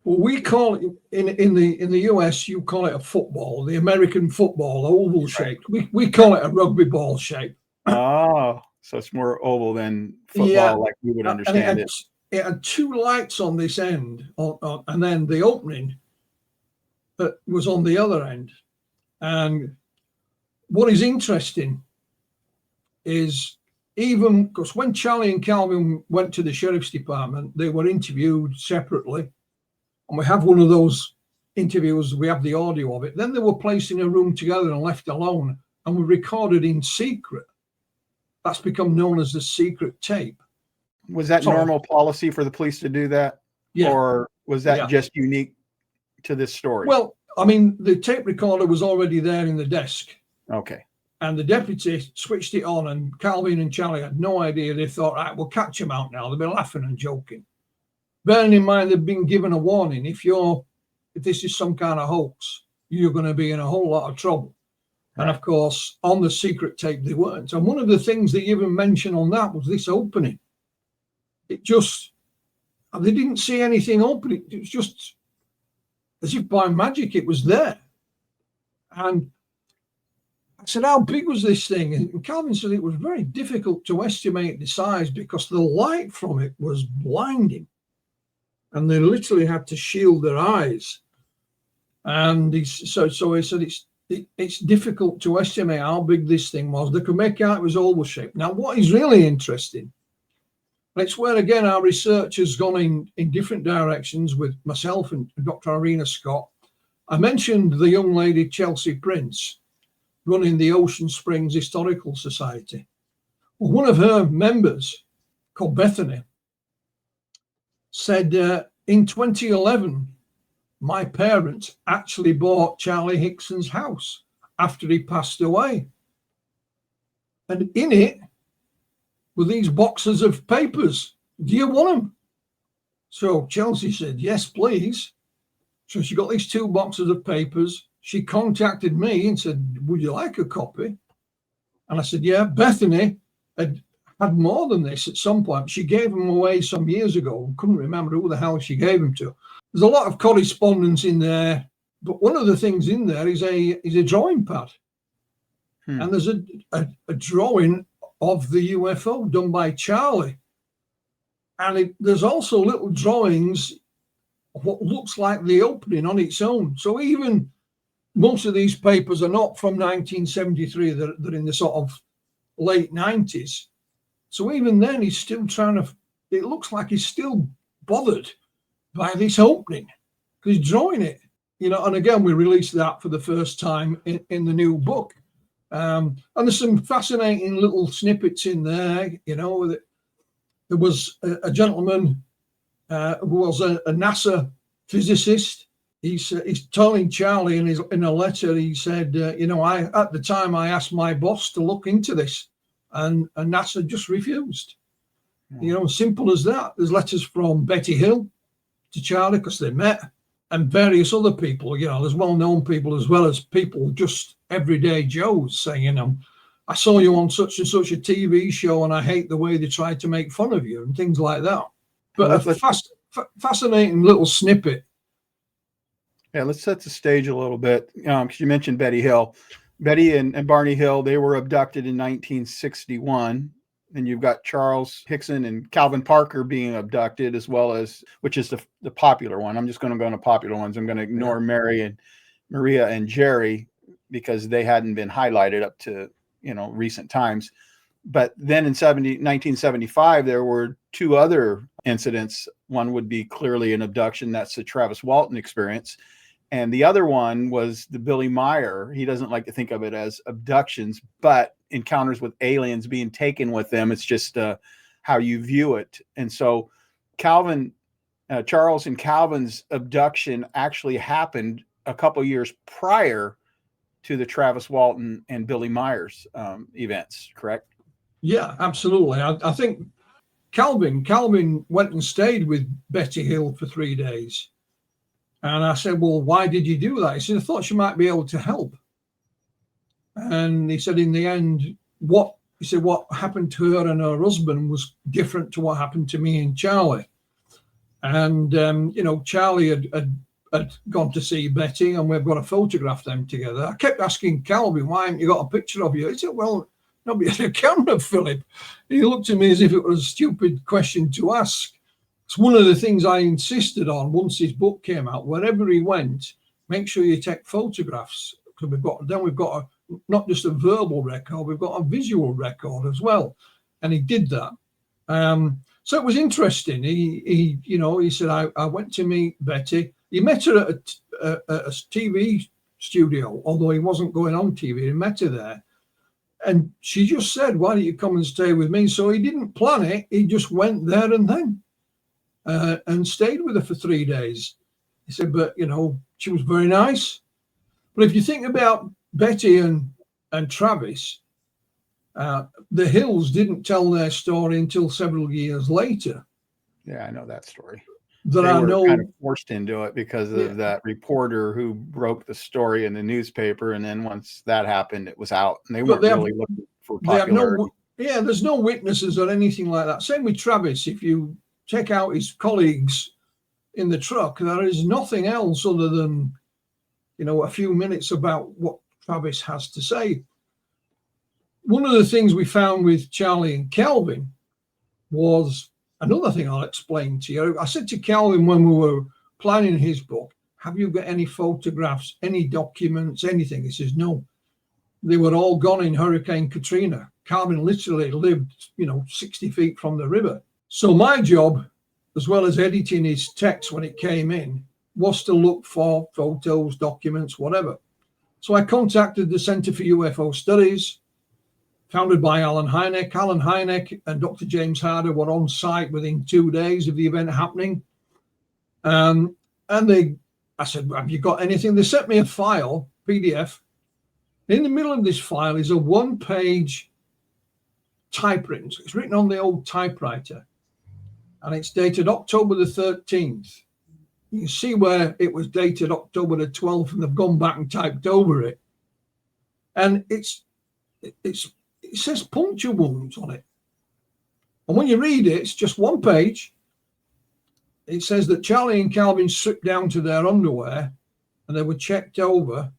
Well, we call it in the US, you call it a football, the American football, oval shaped. We call it a rugby ball shape. Oh, so it's more oval than football, like we would understand it. It had 2 lights on this end, and then the opening that was on the other end. And what is interesting is, even because when Charlie and Calvin went to the sheriff's department, they were interviewed separately. And we have one of those interviews, we have the audio of it. Then they were placed in a room together and left alone, and were recorded in secret. That's become known as the secret tape. Was that normal policy for the police to do that? Yeah. Or was that just unique to this story? Well, I mean, the tape recorder was already there in the desk. Okay. And the deputy switched it on, and Calvin and Charlie had no idea. They thought, right, we'll catch them out now. They've been laughing and joking. Bearing in mind, they've been given a warning. If this is some kind of hoax, you're going to be in a whole lot of trouble. Right. And of course, on the secret tape, they weren't. And one of the things they even mentioned on that was this opening. They didn't see anything opening. It was just as if by magic it was there. And I said, how big was this thing? And Calvin said it was very difficult to estimate the size because the light from it was blinding. And they literally had to shield their eyes. And so he said it's difficult to estimate how big this thing was. They could make out it was oval shaped. Now, what is really interesting, and it's where, again, our research has gone in different directions with myself and Dr. Irina Scott. I mentioned the young lady, Chelsea Prince, running the Ocean Springs Historical Society. Well, one of her members, called Bethany, said, in 2011, my parents actually bought Charlie Hickson's house after he passed away. And in it were these boxes of papers. Do you want them? So Chelsea said, yes, please. So she got these 2 boxes of papers. She contacted me and said, would you like a copy? And I said, yeah. Bethany had more than this at some point. She gave them away some years ago. Couldn't remember who the hell she gave them to. There's a lot of correspondence in there, but one of the things in there is a drawing pad. And there's a drawing of the UFO done by Charlie. And there's also little drawings of what looks like the opening on its own. So even most of these papers are not from 1973, they're in the sort of late 90s. So even then, he's still it looks like he's still bothered by this opening because he's drawing it, and again, we released that for the first time in the new book. And there's some fascinating little snippets in there, that there was a gentleman who was a NASA physicist. He's telling Charlie in a letter, he said, at the time I asked my boss to look into this and NASA just refused. Simple as that. There's letters from Betty Hill to Charlie because they met, and various other people. There's well-known people as well as people just everyday Joes saying, I saw you on such and such a TV show and I hate the way they tried to make fun of you and things like that. But a fascinating little snippet. Yeah, let's set the stage a little bit. Because you mentioned Betty Hill. Betty and Barney Hill, they were abducted in 1961. And you've got Charles Hickson and Calvin Parker being abducted, as well as, which is the popular one. I'm just going to go into popular ones. I'm going to ignore Maria and Jerry because they hadn't been highlighted up to, recent times. But then in 1975, there were 2 other incidents. One would be clearly an abduction. That's the Travis Walton experience. And the other one was the Billy Meyer. He doesn't like to think of it as abductions, but encounters with aliens being taken with them. It's just how you view it. And so Charles and Calvin's abduction actually happened a couple years prior to the Travis Walton and Billy Meyer's events, correct? Yeah, absolutely. I think Calvin went and stayed with Betty Hill for 3 days. And I said, well, why did you do that? He said, I thought she might be able to help. And he said, in the end, what happened to her and her husband was different to what happened to me and Charlie. And, Charlie had gone to see Betty and we've got to photograph them together. I kept asking Calvin, why haven't you got a picture of you? He said, well, nobody had a camera, Philip. He looked at me as if it was a stupid question to ask. It's one of the things I insisted on once his book came out. Wherever he went, make sure you take photographs. Because we've got not just a verbal record, we've got a visual record as well. And he did that. So it was interesting. He said, I went to meet Betty. He met her at a TV studio, although he wasn't going on TV. He met her there. And she just said, why don't you come and stay with me? So he didn't plan it. He just went there and then. And stayed with her for 3 days. He said, but, she was very nice. But if you think about Betty and and Travis, the Hills didn't tell their story until several years later. Yeah, I know that story. That they I were know kind of forced into it because of that reporter who broke the story in the newspaper, and then once that happened, it was out, and they weren't really looking for popularity. There's no witnesses or anything like that. Same with Travis. If you check out his colleagues in the truck, there is nothing else other than, you know, a few minutes about what Travis has to say. One of the things we found with Charlie and Calvin was another thing I'll explain to you. I said to Calvin when we were planning his book, have you got any photographs, any documents, anything? He says, no. They were all gone in Hurricane Katrina. Calvin literally lived, 60 feet from the river. So my job, as well as editing his text when it came in, was to look for photos, documents, whatever. So I contacted the Center for UFO Studies, founded by Alan Hynek. Alan Hynek and Dr. James Harder were on site within 2 days of the event happening. I said, have you got anything? They sent me a file, PDF. In the middle of this file is a one-page typrint. It's written on the old typewriter, and it's dated October the 13th. You can see where it was dated October the 12th, and they've gone back and typed over it. And it says puncture wounds on it. And when you read it, it's just one page. It says that Charlie and Calvin stripped down to their underwear, and they were checked over,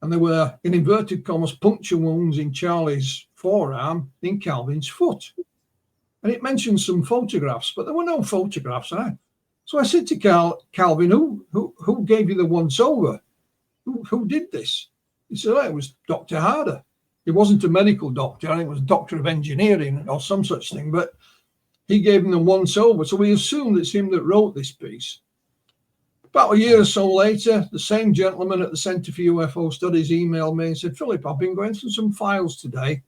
and there were, in inverted commas, puncture wounds in Charlie's forearm, in Calvin's foot. And it mentions some photographs, but there were no photographs. So I said to Calvin, who gave you the once over? Who did this? He said, it was Dr. Harder. He wasn't a medical doctor. I think it was a doctor of engineering or some such thing, but he gave him the once over. So we assumed it's him that wrote this piece. About a year or so later, the same gentleman at the Center for UFO Studies emailed me and said, Philip, I've been going through some files today.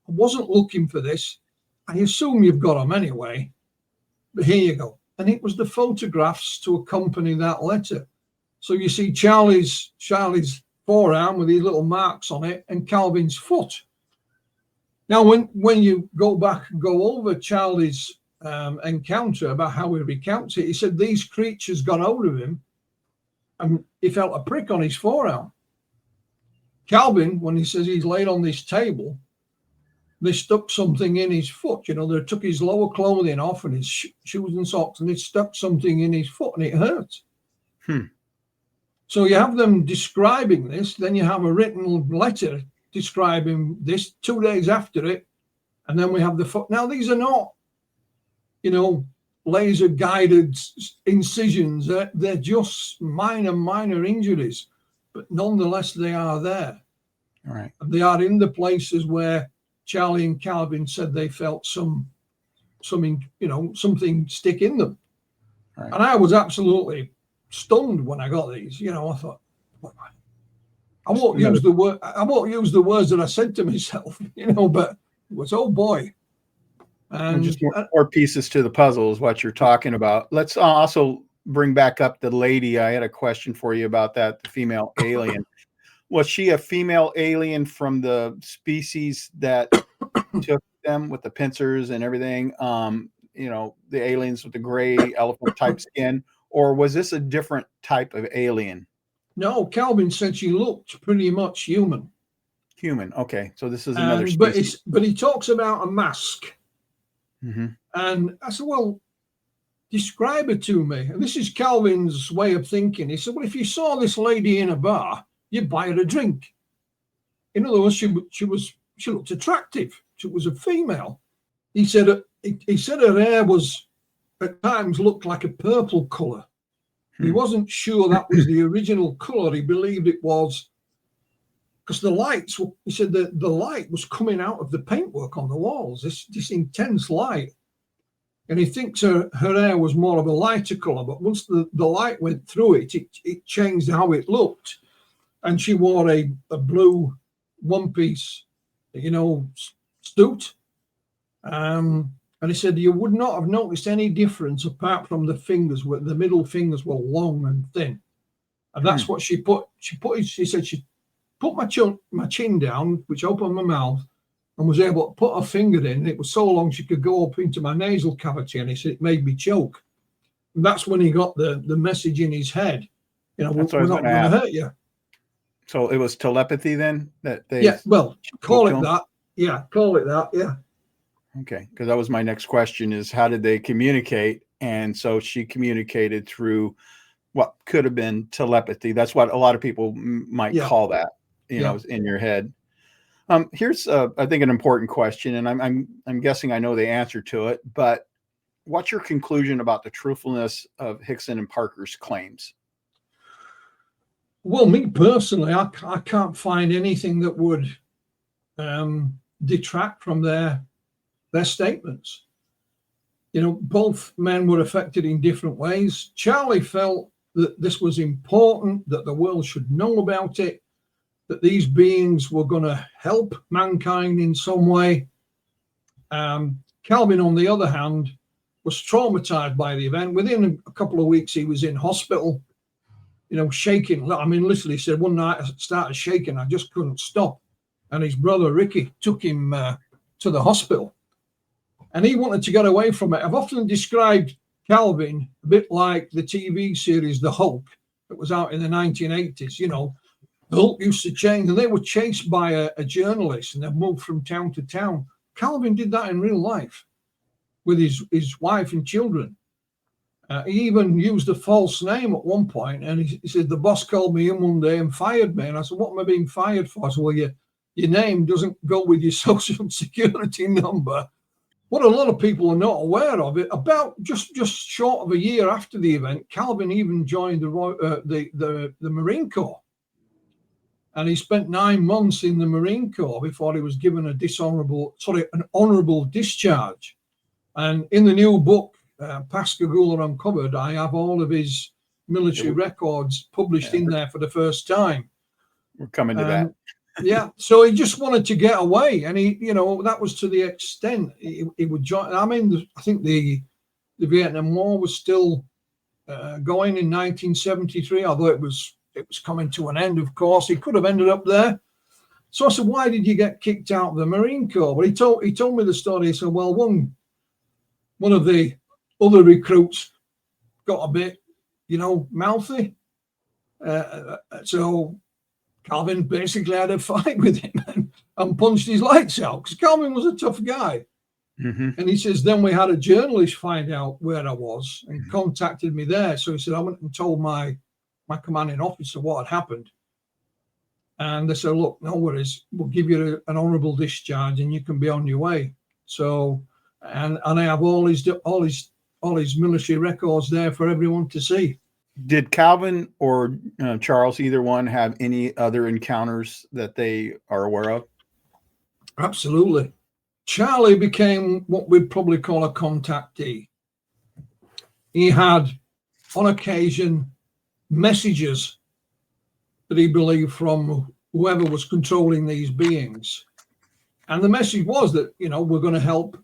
I wasn't looking for this. I assume you've got them anyway, but here you go. And it was the photographs to accompany that letter. So you see Charlie's forearm with these little marks on it and Calvin's foot. Now, when you go back and go over Charlie's encounter about how he recounts it, he said these creatures got hold of him and he felt a prick on his forearm. Calvin, when he says he's laid on this table, they stuck something in his foot. They took his lower clothing off and his shoes and socks, and they stuck something in his foot, and it hurt. So you have them describing this, then you have a written letter describing this 2 days after it, and then we have the foot. Now, these are not, laser-guided incisions. They're just minor injuries, but nonetheless, they are there. All right. And they are in the places where Charlie and Calvin said they felt something stick in them. Right. And I was absolutely stunned when I got these. I thought, I won't use the words that I said to myself, but it was, oh boy. And just more pieces to the puzzle is what you're talking about. Let's also bring back up the lady. I had a question for you about that, the female alien. Was she a female alien from the species that took them with the pincers and everything? The aliens with the gray elephant type skin, or was this a different type of alien? No, Calvin said she looked pretty much human. Human. Okay. So this is another species. But he talks about a mask. Mm-hmm. And I said, well, describe it to me. And this is Calvin's way of thinking. He said, well, if you saw this lady in a bar, you'd buy her a drink. In other words, she looked attractive. She was a female. He said her hair was at times looked like a purple color. He wasn't sure that was the original color. He believed it was because the lights. He said that the light was coming out of the paintwork on the walls. This intense light, and he thinks her hair was more of a lighter color. But once the light went through it, it changed how it looked. And she wore a blue one-piece, suit. And he said you would not have noticed any difference apart from the fingers, where the middle fingers were long and thin. And that's what she put. She said she put my chin down, which opened my mouth, and was able to put her finger in. It was so long she could go up into my nasal cavity, and he said it made me choke. And that's when he got the message in his head. You know, we're not going to hurt you. So it was telepathy then that they. Yeah, well, call it that. Yeah, call it that. Yeah. Okay, because that was my next question: is how did they communicate? And so she communicated through what could have been telepathy. That's what a lot of people might call that. You know, in your head. Here's I think an important question, and I'm guessing I know the answer to it, but what's your conclusion about the truthfulness of Hickson and Parker's claims? Well, me personally, I can't find anything that would detract from their statements. You know, both men were affected in different ways. Charlie felt that this was important, that the world should know about it, that these beings were going to help mankind in some way. Calvin, on the other hand, was traumatized by the event. Within a couple of weeks, he was in hospital, you know, shaking. I mean, literally said one night I started shaking. I just couldn't stop. And his brother, Ricky, took him to the hospital. And he wanted to get away from it. I've often described Calvin a bit like the TV series The Hulk that was out in the 1980s. You know, the Hulk used to change, and they were chased by a journalist, and they moved from town to town. Calvin did that in real life with his wife and children. He even used a false name at one point, and he said, the boss called me in one day and fired me. And I said, what am I being fired for? I said, well, your name doesn't go with your social security number. What a lot of people are not aware of it, about just short of a year after the event, Calvin even joined the Marine Corps. And he spent 9 months in the Marine Corps before he was given an honorable discharge. And in the new book, Pascagoula Uncovered, I have all of his military records published in there for the first time. We're coming to that. Yeah, so he just wanted to get away, and he, you know, that was to the extent he would join. I mean, I think the Vietnam War was still going in 1973, although it was coming to an end. Of course, he could have ended up there. So I said, "Why did you get kicked out of the Marine Corps?" Well, he told me the story. He said, "Well, one of the other recruits got a bit, you know, mouthy, so." Calvin basically had a fight with him and punched his lights out, because Calvin was a tough guy. Mm-hmm. And he says, then we had a journalist find out where I was and contacted me there. So he said, I went and told my commanding officer what had happened. And they said, look, no worries, we'll give you an honorable discharge and you can be on your way. So, and I have all his military records there for everyone to see. Did Calvin or Charles, either one, have any other encounters that they are aware of? Absolutely. Charlie became what we'd probably call a contactee. He had, on occasion, messages that he believed from whoever was controlling these beings. And the message was that, you know, we're going to help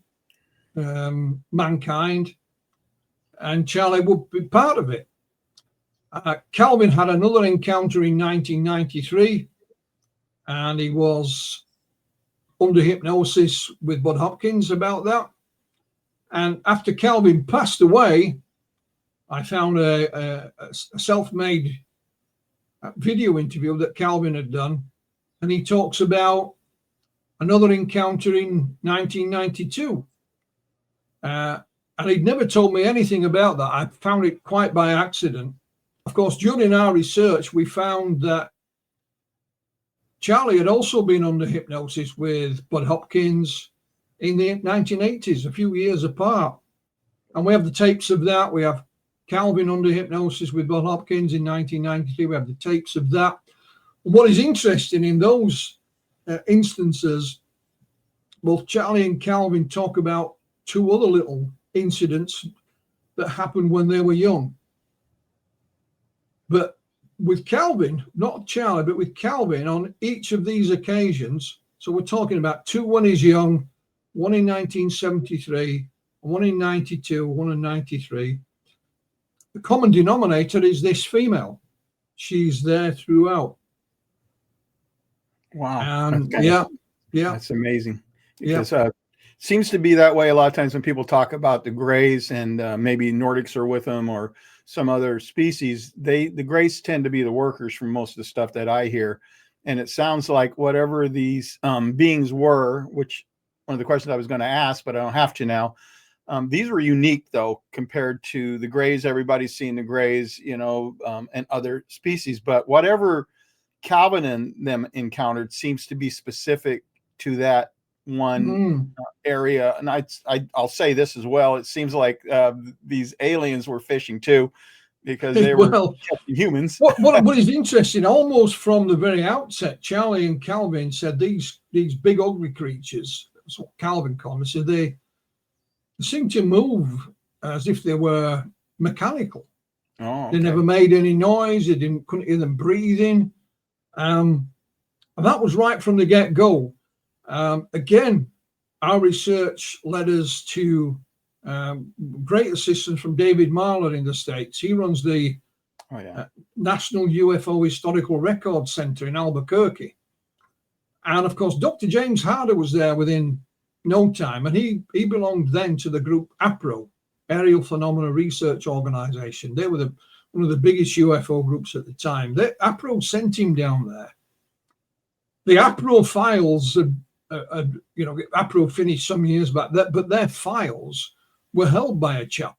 mankind, and Charlie would be part of it. Calvin had another encounter in 1993, and he was under hypnosis with Bud Hopkins about that. And after Calvin passed away, I found a self-made video interview that Calvin had done, and he talks about another encounter in 1992. And he'd never told me anything about that. I found it quite by accident. Of course, during our research, we found that Charlie had also been under hypnosis with Bud Hopkins in the 1980s, a few years apart. And we have the tapes of that. We have Calvin under hypnosis with Bud Hopkins in 1993. We have the tapes of that. What is interesting in those instances, both Charlie and Calvin talk about two other little incidents that happened when they were young. But with Calvin, not Charlie, but with Calvin, on each of these occasions, so we're talking about two when he's young, one in 1973, one in 92, one in 93. The common denominator is this female. She's there throughout. Wow. And yeah. That's amazing. Because seems to be that way a lot of times when people talk about the Greys and maybe Nordics are with them or some other species. The Greys tend to be the workers for most of the stuff that I hear. And it sounds like whatever these beings were, which one of the questions I was going to ask, but I don't have to now. These were unique, though, compared to the Greys. Everybody's seen the Greys, and other species. But whatever Calvin and them encountered seems to be specific to that one area. And I'll say this as well. It seems like these aliens were fishing too, because they were humans. What is interesting, almost from the very outset, Charlie and Calvin said these big ugly creatures, that's what Calvin called them, said they seemed to move as if they were mechanical. Oh, okay. They never made any noise. They couldn't hear them breathing. And that was right from the get-go. Again, our research led us to great assistance from David Marler in the States. He runs the National UFO Historical Record Center in Albuquerque. And of course, Dr. James Harder was there within no time. And he belonged then to the group APRO, Aerial Phenomena Research Organization. They were one of the biggest UFO groups at the time. APRO sent him down there. The APRO files, APRO finished some years back, but their files were held by a chap,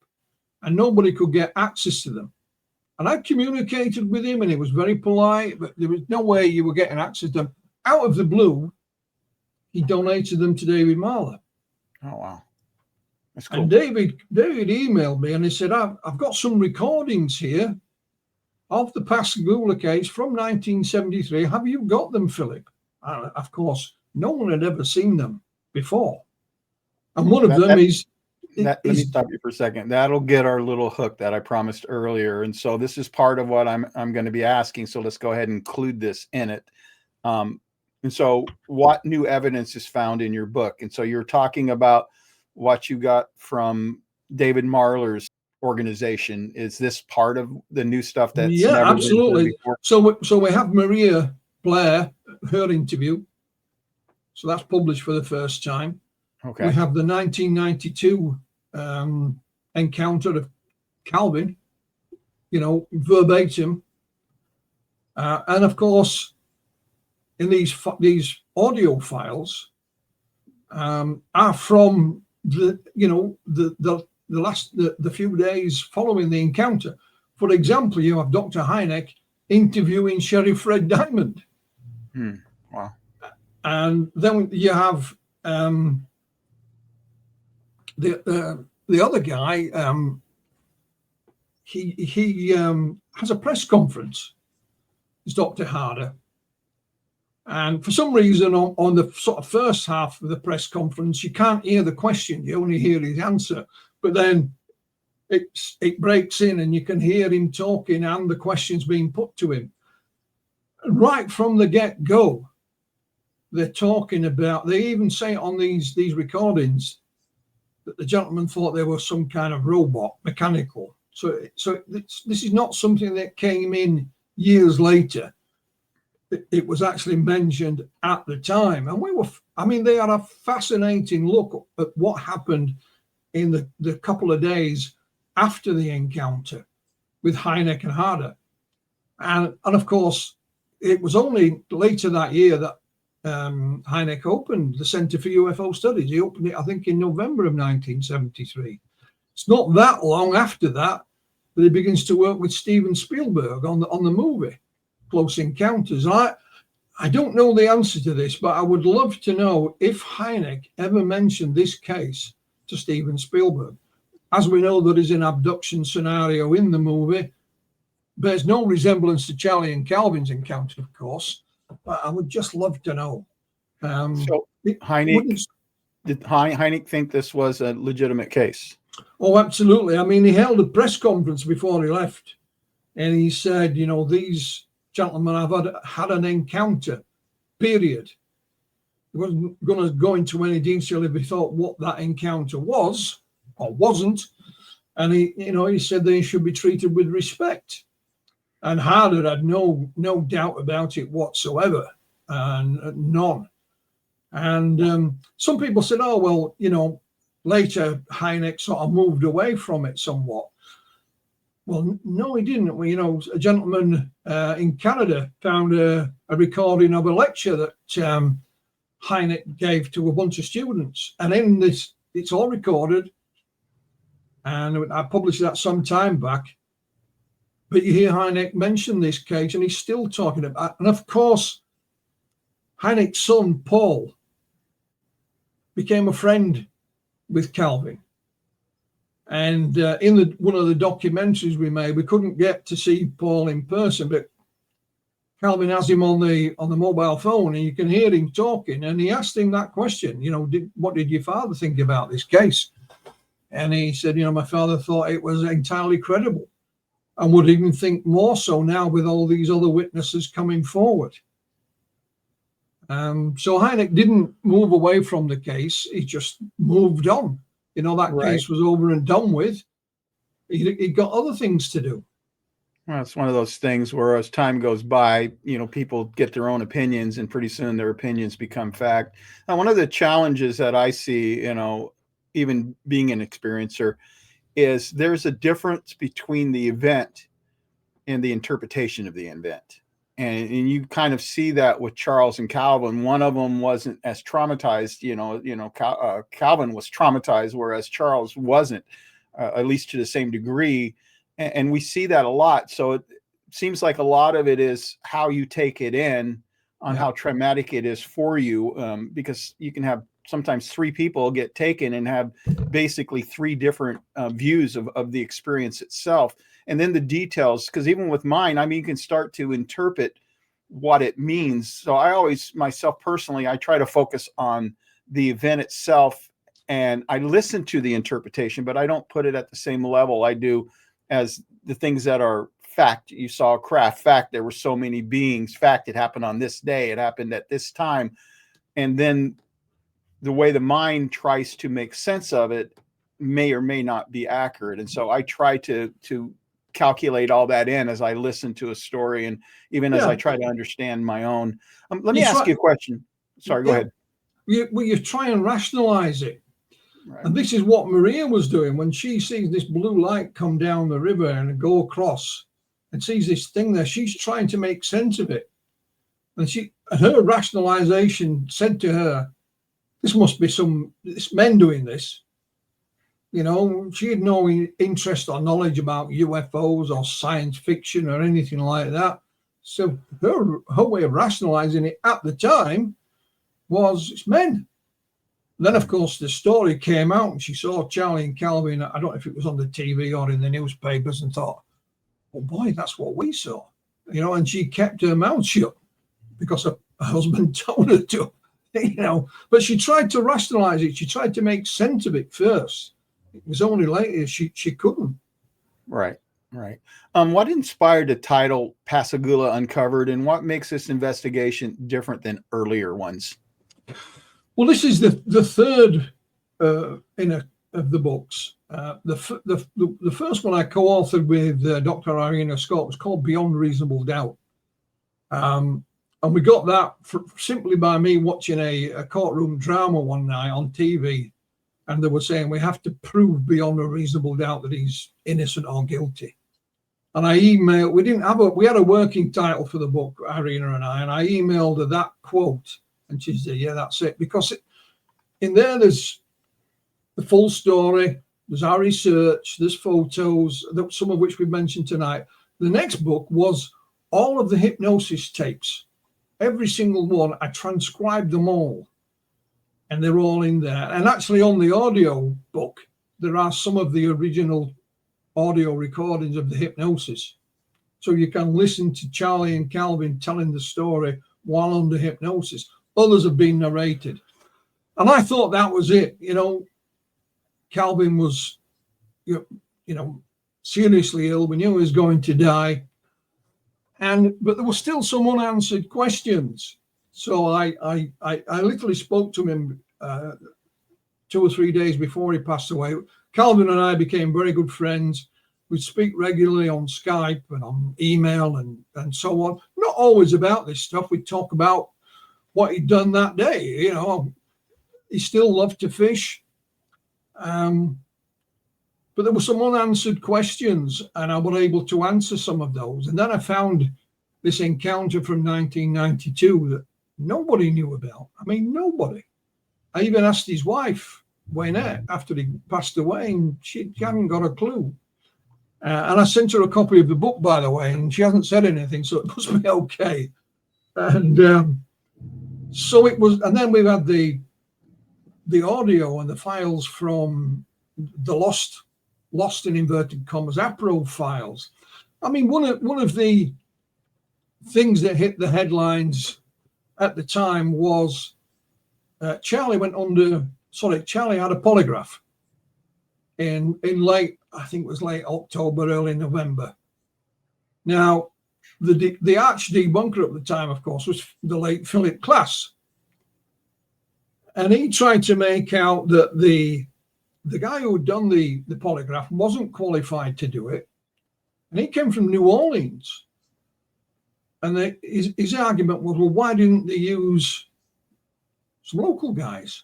and nobody could get access to them. And I communicated with him, and he was very polite, but there was no way you were getting access to them. Out of the blue, he donated them to David Marler. Oh, wow. That's cool. And David emailed me, and he said, I've got some recordings here of the Pascagoula case from 1973. Have you got them, Philip? And of course, no one had ever seen them before. And one of them is... Let me stop you for a second. That'll get our little hook that I promised earlier. And so this is part of what I'm going to be asking. So let's go ahead and include this in it. And so what new evidence is found in your book? And so you're talking about what you got from David Marler's organization. Is this part of the new stuff that's never absolutely. So we have Maria Blair, her interview. So that's published for the first time. Okay. We have the 1992 encounter of Calvin, verbatim. And of course, in these audio files are from the few days following the encounter. For example, you have Dr. Hynek interviewing Sheriff Fred Diamond. Wow. And then you have the other guy. He has a press conference. It's Dr. Harder. And for some reason, on the sort of first half of the press conference, you can't hear the question. You only hear his answer. But then it breaks in, and you can hear him talking and the questions being put to him. Right from the get-go, they're talking about, they even say on these recordings that the gentleman thought they were some kind of robot, mechanical. So this is not something that came in years later. It was actually mentioned at the time. And they had a fascinating look at what happened in the couple of days after the encounter with Hynek and Harder. And of course, it was only later that year that Hynek opened the Center for UFO Studies. He opened it, I think, in November of 1973. It's not that long after that he begins to work with Steven Spielberg on the movie Close Encounters. I don't know the answer to this, but I would love to know if Hynek ever mentioned this case to Steven Spielberg. As we know, there is an abduction scenario in the movie. Bears no resemblance to Charlie and Calvin's encounter, of course, but I would just love to know. So Hynek, did Hynek think this was a legitimate case? Oh, absolutely. I mean, he held a press conference before he left, and he said, these gentlemen have had an encounter, period. He wasn't going to go into any detail if he thought what that encounter was or wasn't. And he said they should be treated with respect. And Harder had no doubt about it whatsoever. none. And some people said, oh, well, you know, later Hynek sort of moved away from it somewhat. Well, no, he didn't. Well, you know, a gentleman in Canada found a recording of a lecture that Hynek gave to a bunch of students. And in this, it's all recorded. And I published that some time back. But you hear Hynek mention this case, and he's still talking about it. And of course, Hynek's son, Paul, became a friend with Calvin. And in one of the documentaries we made, we couldn't get to see Paul in person, but Calvin has him on the mobile phone, and you can hear him talking. And he asked him that question, you know, what did your father think about this case? And he said, you know, my father thought it was entirely credible, and would even think more so now with all these other witnesses coming forward. So Hynek didn't move away from the case. He just moved on. You know, that case was over and done with. He got other things to do. Well, it's one of those things where as time goes by, you know, people get their own opinions, and pretty soon their opinions become fact. Now, one of the challenges that I see, you know, even being an experiencer, is there's a difference between the event and the interpretation of the event. And you kind of see that with Charles and Calvin. One of them wasn't as traumatized, Calvin was traumatized, whereas Charles wasn't, at least to the same degree. And we see that a lot. So it seems like a lot of it is how you take it in, on how traumatic it is for you, because you can have sometimes three people get taken and have basically three different views of the experience itself. And then the details, because even with mine, I mean, you can start to interpret what it means. So I always, myself personally, I try to focus on the event itself, and I listen to the interpretation, but I don't put it at the same level I do as the things that are fact. You saw a craft, fact, there were so many beings, fact, it happened on this day, it happened at this time. And then the way the mind tries to make sense of it may or may not be accurate. And so I try to calculate all that in as I listen to a story, and even as I try to understand my own. Let me ask you a question. Sorry, go ahead. You try and rationalize it. Right. And this is what Maria was doing when she sees this blue light come down the river and go across and sees this thing there. She's trying to make sense of it. And her rationalization said to her, this must be it's men doing this. You know, she had no interest or knowledge about UFOs or science fiction or anything like that. So her way of rationalizing it at the time was it's men. Then, of course, the story came out, and she saw Charlie and Calvin, I don't know if it was on the TV or in the newspapers, and thought, oh boy, that's what we saw. You know, and she kept her mouth shut because her husband told her to, you know. But she tried to rationalize it. She tried to make sense of it first. It was only later she couldn't. Right. What inspired the title Pascagoula Uncovered, and what makes this investigation different than earlier ones? Well, this is the third of the books. The first one I co-authored with Dr. Irina Scott was called Beyond Reasonable Doubt. And we got that simply by me watching a courtroom drama one night on TV. And they were saying we have to prove beyond a reasonable doubt that he's innocent or guilty. And I emailed, we had a working title for the book, Irina and I emailed her that quote. And she said, yeah, that's it. Because in there, there's the full story, there's our research, there's photos, some of which we've mentioned tonight. The next book was all of the hypnosis tapes. Every single one, I transcribed them all. And they're all in there. And actually on the audio book, there are some of the original audio recordings of the hypnosis. So you can listen to Charlie and Calvin telling the story while under hypnosis. Others have been narrated. And I thought that was it. You know, Calvin was, you know, seriously ill. We knew he was going to die. But there were still some unanswered questions. So I literally spoke to him 2 or 3 days before he passed away. Calvin and I became very good friends. We'd speak regularly on Skype and on email and so on. Not always about this stuff. We'd talk about what he'd done that day. You know, he still loved to fish. But there were some unanswered questions, and I was able to answer some of those. And then I found this encounter from 1992 that nobody knew about. I mean, nobody. I even asked his wife, Wynette, after he passed away, and she hadn't got a clue. And I sent her a copy of the book, by the way, and she hasn't said anything, so it must be okay. And so it was, and then we've had the audio and the files from the lost in inverted commas APRO files. I mean, one of the things that hit the headlines at the time was Charlie had a polygraph in late, I think it was late October, early November. Now, the arch debunker at the time, of course, was the late Philip Klass. And he tried to make out that the guy who had done the polygraph wasn't qualified to do it. And he came from New Orleans. And his argument was, well, why didn't they use some local guys?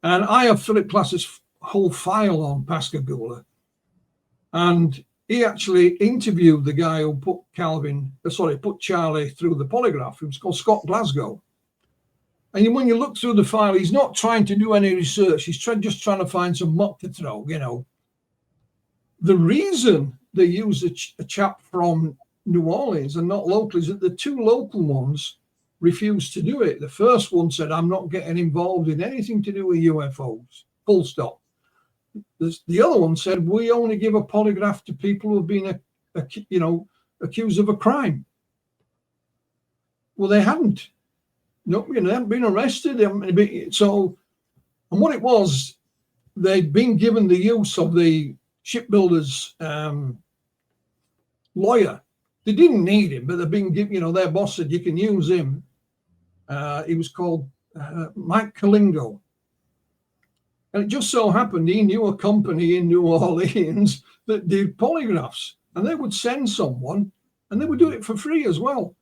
And I have Philip Klass's whole file on Pascagoula. And he actually interviewed the guy who put Charlie through the polygraph. It was called Scott Glasgow. And when you look through the file, he's not trying to do any research. He's just trying to find some muck to throw, you know. The reason they used a chap from New Orleans and not local is that the two local ones refused to do it. The first one said, I'm not getting involved in anything to do with UFOs, full stop. The other one said, we only give a polygraph to people who have been, accused of a crime. Well, they hadn't. No, they haven't been arrested. So, and what it was, they'd been given the use of the shipbuilder's lawyer. They didn't need him, but they've been given, their boss said, you can use him. He was called Mike Kalingo. And it just so happened he knew a company in New Orleans that did polygraphs. And they would send someone, and they would do it for free as well.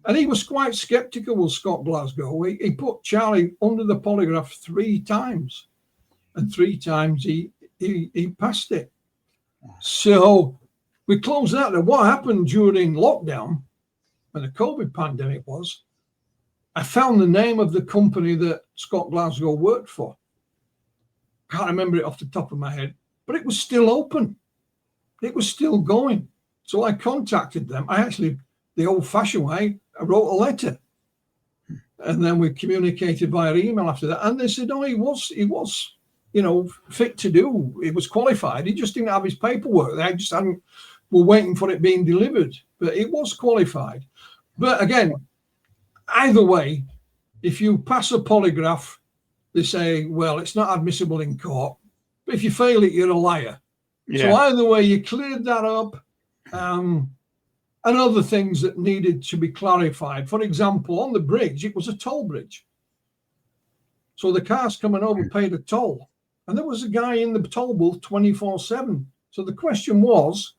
And he was quite skeptical with Scott Glasgow. He put Charlie under the polygraph 3 times. And 3 times he passed it. So we closed that. And what happened during lockdown, when the COVID pandemic was, I found the name of the company that Scott Glasgow worked for. Can't remember it off the top of my head, but it was still open. It was still going. So I contacted them. I actually, the old-fashioned way, I wrote a letter. And then we communicated via email after that. And they said, oh, he was, fit to do. He was qualified. He just didn't have his paperwork. They just were waiting for it being delivered. But it was qualified. But again, either way, if you pass a polygraph, they say, well, it's not admissible in court. But if you fail it, you're a liar. Yeah. So either way, you cleared that up. And other things that needed to be clarified. For example, on the bridge, it was a toll bridge. So the cars coming over paid a toll. And there was a guy in the toll booth 24/7. So the question was,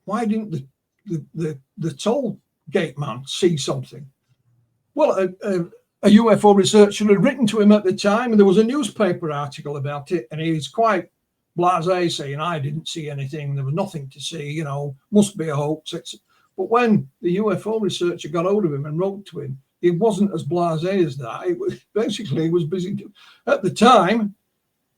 why didn't the toll gate man see something? Well, a UFO researcher had written to him at the time, and there was a newspaper article about it, and he's quite blasé, saying, I didn't see anything, there was nothing to see, must be a hoax. But when the UFO researcher got hold of him and wrote to him, he wasn't as blasé as that. It was basically, he was busy, at the time,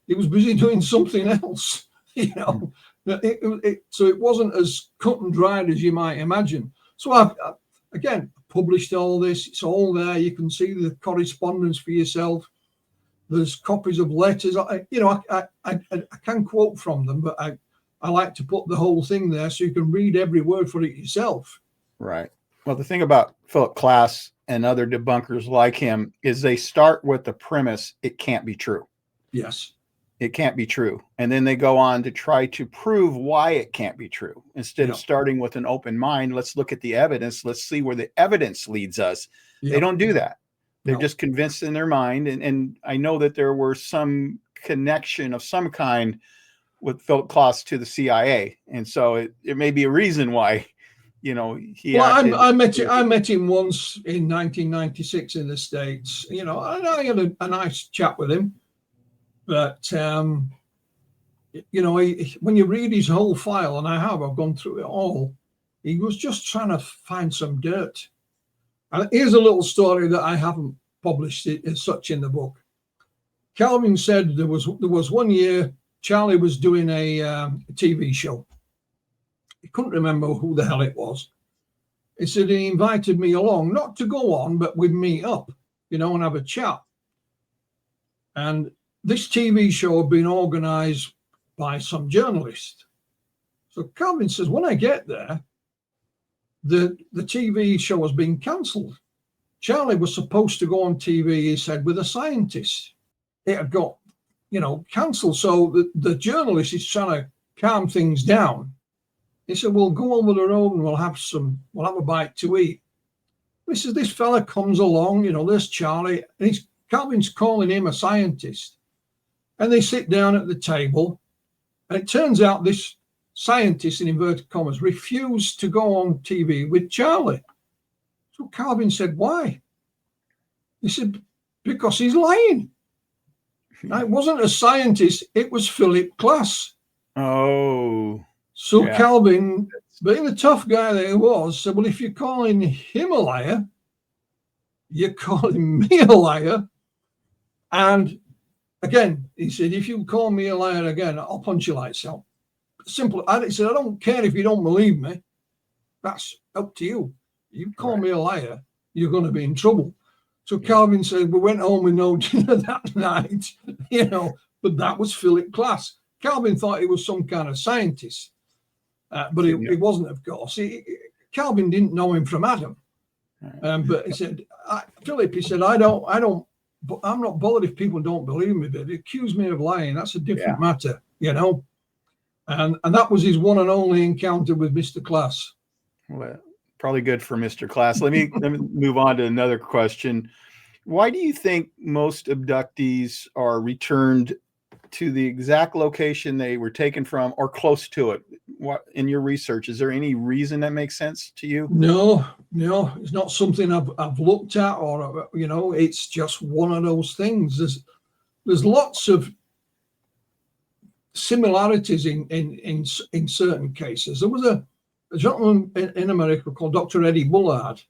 he was busy doing something else, So it wasn't as cut and dried as you might imagine. So I've again, published all this, it's all there, you can see the correspondence for yourself. There's copies of letters. I can quote from them, but I like to put the whole thing there so you can read every word for it yourself. Right. Well, the thing about Philip Klass and other debunkers like him is they start with the premise, it can't be true. Yes. It can't be true. And then they go on to try to prove why it can't be true. Instead of starting with an open mind, let's look at the evidence. Let's see where the evidence leads us. They don't do that. They're just convinced in their mind. And I know that there were some connection of some kind with Philip Klass to the CIA. And so it may be a reason why, you know, he Well, acted. I met him once in 1996 in the States, you know, and I had a nice chat with him. But, you know, when you read his whole file, and I've gone through it all, he was just trying to find some dirt. And here's a little story that I haven't published as such in the book. Calvin said there was one year Charlie was doing a TV show. He couldn't remember who the hell it was. He said he invited me along, not to go on, but we'd meet up, you know, and have a chat. And this TV show had been organized by some journalist. So Calvin says, when I get there, the TV show has been cancelled. Charlie was supposed to go on TV, he said, with a scientist. It had got, you know, cancelled. So the journalist is trying to calm things down. He said, we'll go over the road and we'll have a bite to eat. He says, this fella comes along, you know, there's Charlie, and Calvin's calling him a scientist. And they sit down at the table, and it turns out this scientist, in inverted commas, refused to go on TV with Charlie. So Calvin said, why? He said, because he's lying. Now, it wasn't a scientist, it was Philip Glass. Oh. So yeah. Calvin, being the tough guy that he was, said, well, if you're calling him a liar, you're calling me a liar. And again, he said, if you call me a liar again, I'll punch you lights out. Simple. He said, I don't care if you don't believe me. That's up to you. You call me a liar, you're going to be in trouble. So Calvin said, we went home with no dinner that night, you know, but that was Philip Glass. Calvin thought he was some kind of scientist, but he wasn't, of course. Calvin didn't know him from Adam. But he said, Philip, he said, I'm not bothered if people don't believe me, but if they accuse me of lying, that's a different matter, you know. And that was his one and only encounter with Mr. Glass. Well, probably good for Mr. Glass. Let me move on to another question. Why do you think most abductees are returned to the exact location they were taken from or close to it? What, in your research, is there any reason that makes sense to you? No, it's not something I've looked at, or, you know, it's just one of those things. There's lots of similarities in certain cases. There was a gentleman in America called Dr. Eddie Ballad,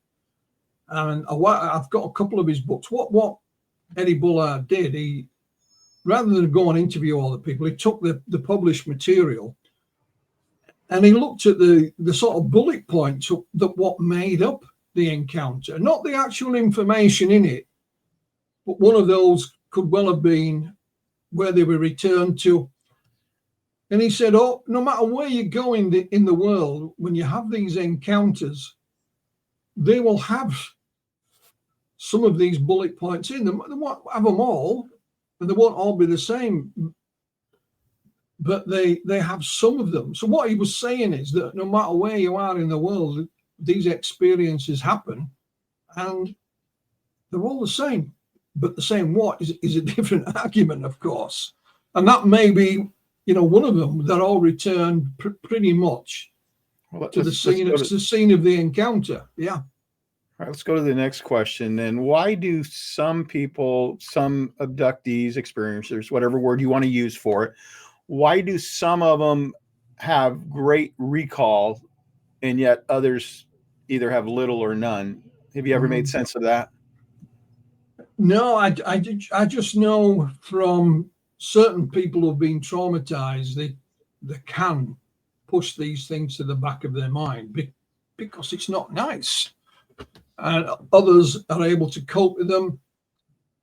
and I've got a couple of his books. What Eddie Ballad did, he, rather than go and interview all the people, he took the published material and he looked at the sort of bullet points that what made up the encounter, not the actual information in it, but one of those could well have been where they were returned to. And he said, oh, no matter where you go in the world, when you have these encounters, they will have some of these bullet points in them. They won't have them all, and they won't all be the same, but they have some of them. So what he was saying is that no matter where you are in the world, these experiences happen, and they're all the same. But the same what is a different argument, of course. And that may be, you know, one of them that all returned pretty much to the scene of the encounter. Yeah. All right, let's go to the next question then. Why do some people, some abductees, experiencers, whatever word you want to use for it, why do some of them have great recall and yet others either have little or none? Have you ever made sense of that? No, I just know from certain people who've been traumatized, they can push these things to the back of their mind because it's not nice. And others are able to cope with them.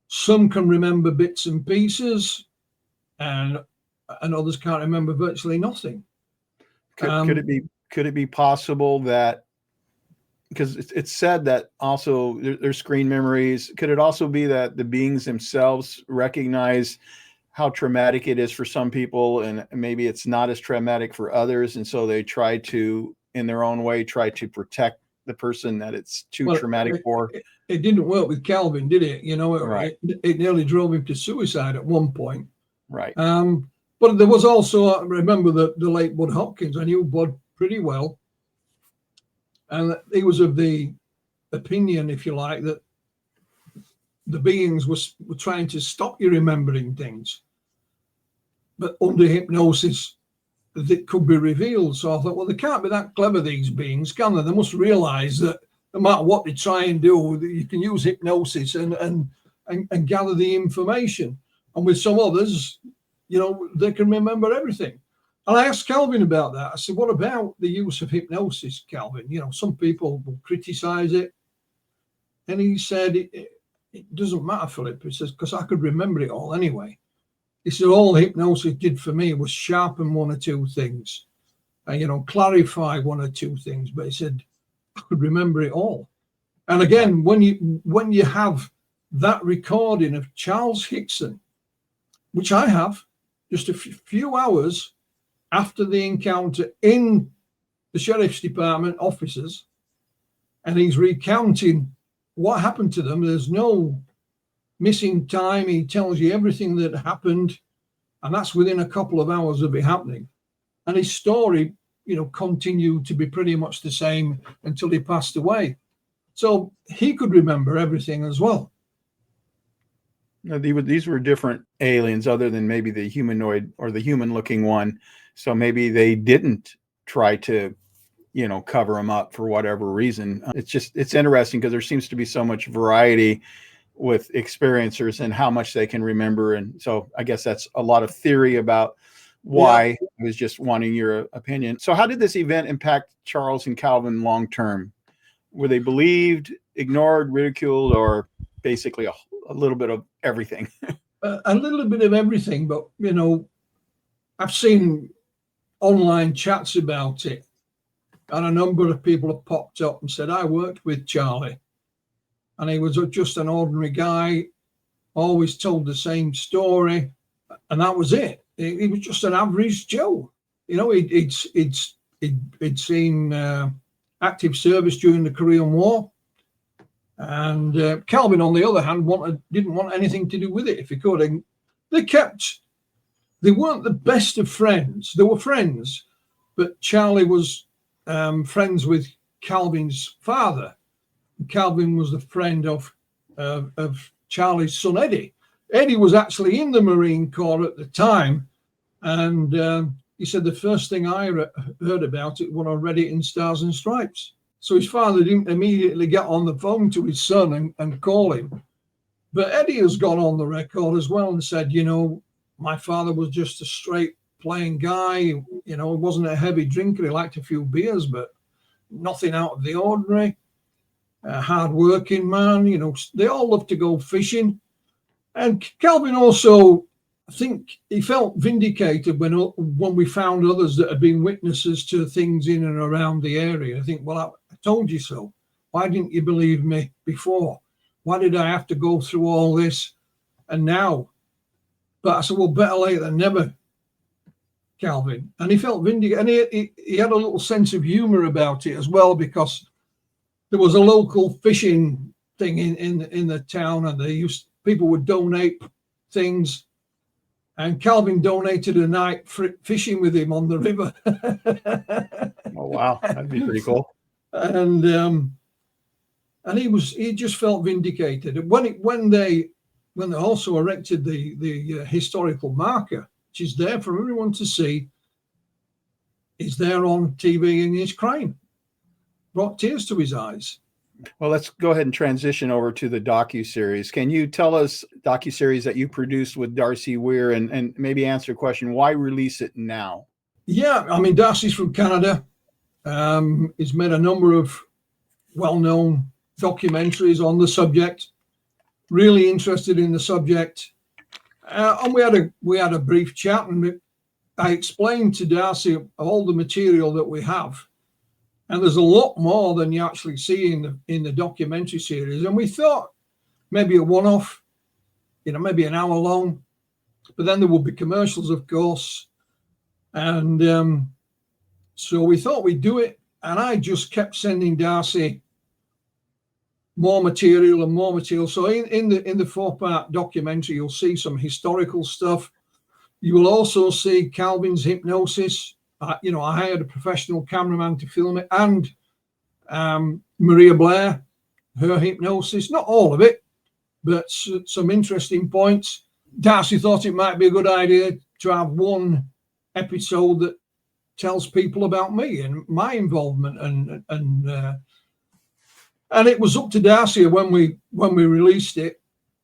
Some can remember bits and pieces, and others can't remember virtually nothing. Could it be possible that, because it's said that also there's screen memories, could it also be that the beings themselves recognize how traumatic it is for some people, and maybe it's not as traumatic for others, and so they try to, in their own way, try to protect the person that it's too traumatic for? It didn't work with Calvin, did it? You know, it nearly drove him to suicide at one point. Right. But there was also, I remember the late Bud Hopkins. I knew Bud pretty well. And he was of the opinion, if you like, that the beings were trying to stop you remembering things. But under hypnosis, that could be revealed. So I thought, well, they can't be that clever, these beings, can they? They must realize that no matter what they try and do, you can use hypnosis and gather the information. And with some others, you know, they can remember everything. And I asked Calvin about that. I said, what about the use of hypnosis, Calvin? You know, some people will criticize it. And he said, it doesn't matter, Philip. He says, because I could remember it all anyway. He said, all hypnosis did for me was sharpen one or two things and, you know, clarify one or two things. But he said, I could remember it all. And again, when you have that recording of Charles Hickson, which I have, just a few hours after the encounter in the Sheriff's Department offices, and he's recounting what happened to them. There's no missing time. He tells you everything that happened, and that's within a couple of hours of it happening. And his story, you know, continued to be pretty much the same until he passed away. So he could remember everything as well. No, these were different aliens other than maybe the humanoid or the human looking one. So maybe they didn't try to, you know, cover them up for whatever reason. It's interesting because there seems to be so much variety with experiencers and how much they can remember. And so I guess that's a lot of theory about why. I was just wanting your opinion. So how did this event impact Charles and Calvin long term? Were they believed, ignored, ridiculed, or basically a little bit of everything? A little bit of everything, but, you know, I've seen online chats about it, and a number of people have popped up and said, I worked with Charlie, and he was just an ordinary guy, always told the same story, and that was it. He was just an average Joe. You know, he'd seen active service during the Korean War. And Calvin, on the other hand, didn't want anything to do with it if he could. And they weren't the best of friends. They were friends, but Charlie was friends with Calvin's father. Calvin was the friend of Charlie's son, Eddie. Eddie was actually in the Marine Corps at the time. And he said, the first thing I heard about it when I read it in Stars and Stripes. So his father didn't immediately get on the phone to his son and call him. But Eddie has gone on the record as well and said, you know, my father was just a straight plain guy. You know, he wasn't a heavy drinker. He liked a few beers, but nothing out of the ordinary. A hard-working man. You know, they all love to go fishing. And Calvin also, I think he felt vindicated when we found others that had been witnesses to things in and around the area. I think, well, I told you so. Why didn't you believe me before? Why did I have to go through all this? And now? But I said, well, better late than never, Calvin. And he felt vindicated. And he had a little sense of humor about it as well, because there was a local fishing thing in the town, and people would donate things. And Calvin donated a night fishing with him on the river. Oh, wow. That'd be pretty cool. And he just felt vindicated. When they also erected the historical marker, which is there for everyone to see, is there on TV, and he's crying. Brought tears to his eyes. Well, let's go ahead and transition over to the docuseries. Can you tell us docuseries that you produced with Darcy Weir, and maybe answer the question, why release it now? Yeah, I mean, Darcy's from Canada. He's made a number of well-known documentaries on the subject. Really interested in the subject. And we had a brief chat, and I explained to Darcy all the material that we have. And there's a lot more than you actually see in the documentary series. And we thought maybe a one-off, you know, maybe an hour long. But then there would be commercials, of course. And so we thought we'd do it. And I just kept sending Darcy more material and more material. So in the 4-part documentary, you'll see some historical stuff. You will also see Calvin's hypnosis. I hired a professional cameraman to film it, and Maria Blair, her hypnosis, not all of it, but some interesting points. Darcy thought it might be a good idea to have one episode that tells people about me and my involvement, and it was up to Darcy when we released it,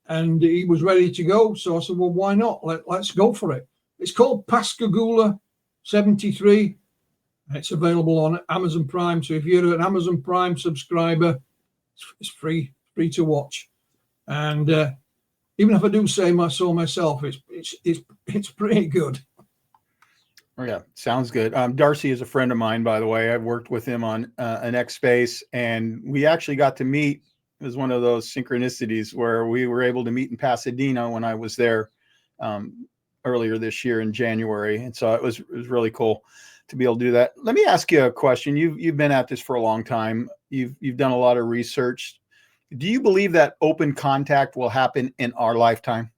and he was ready to go. So I said, well, why not? Let's go for it. It's called PASCAGOULA 73. It's available on Amazon Prime. So if you're an Amazon Prime subscriber, it's free to watch. And even if I do say so myself, it's pretty good. Oh, yeah, sounds good. Darcy is a friend of mine, by the way. I've worked with him on an X Space, and we actually got to meet. It was one of those synchronicities where we were able to meet in Pasadena when I was there earlier this year in January, and so it was really cool to be able to do that. Let me ask you a question. You've been at this for a long time. You've done a lot of research. Do you believe that open contact will happen in our lifetime?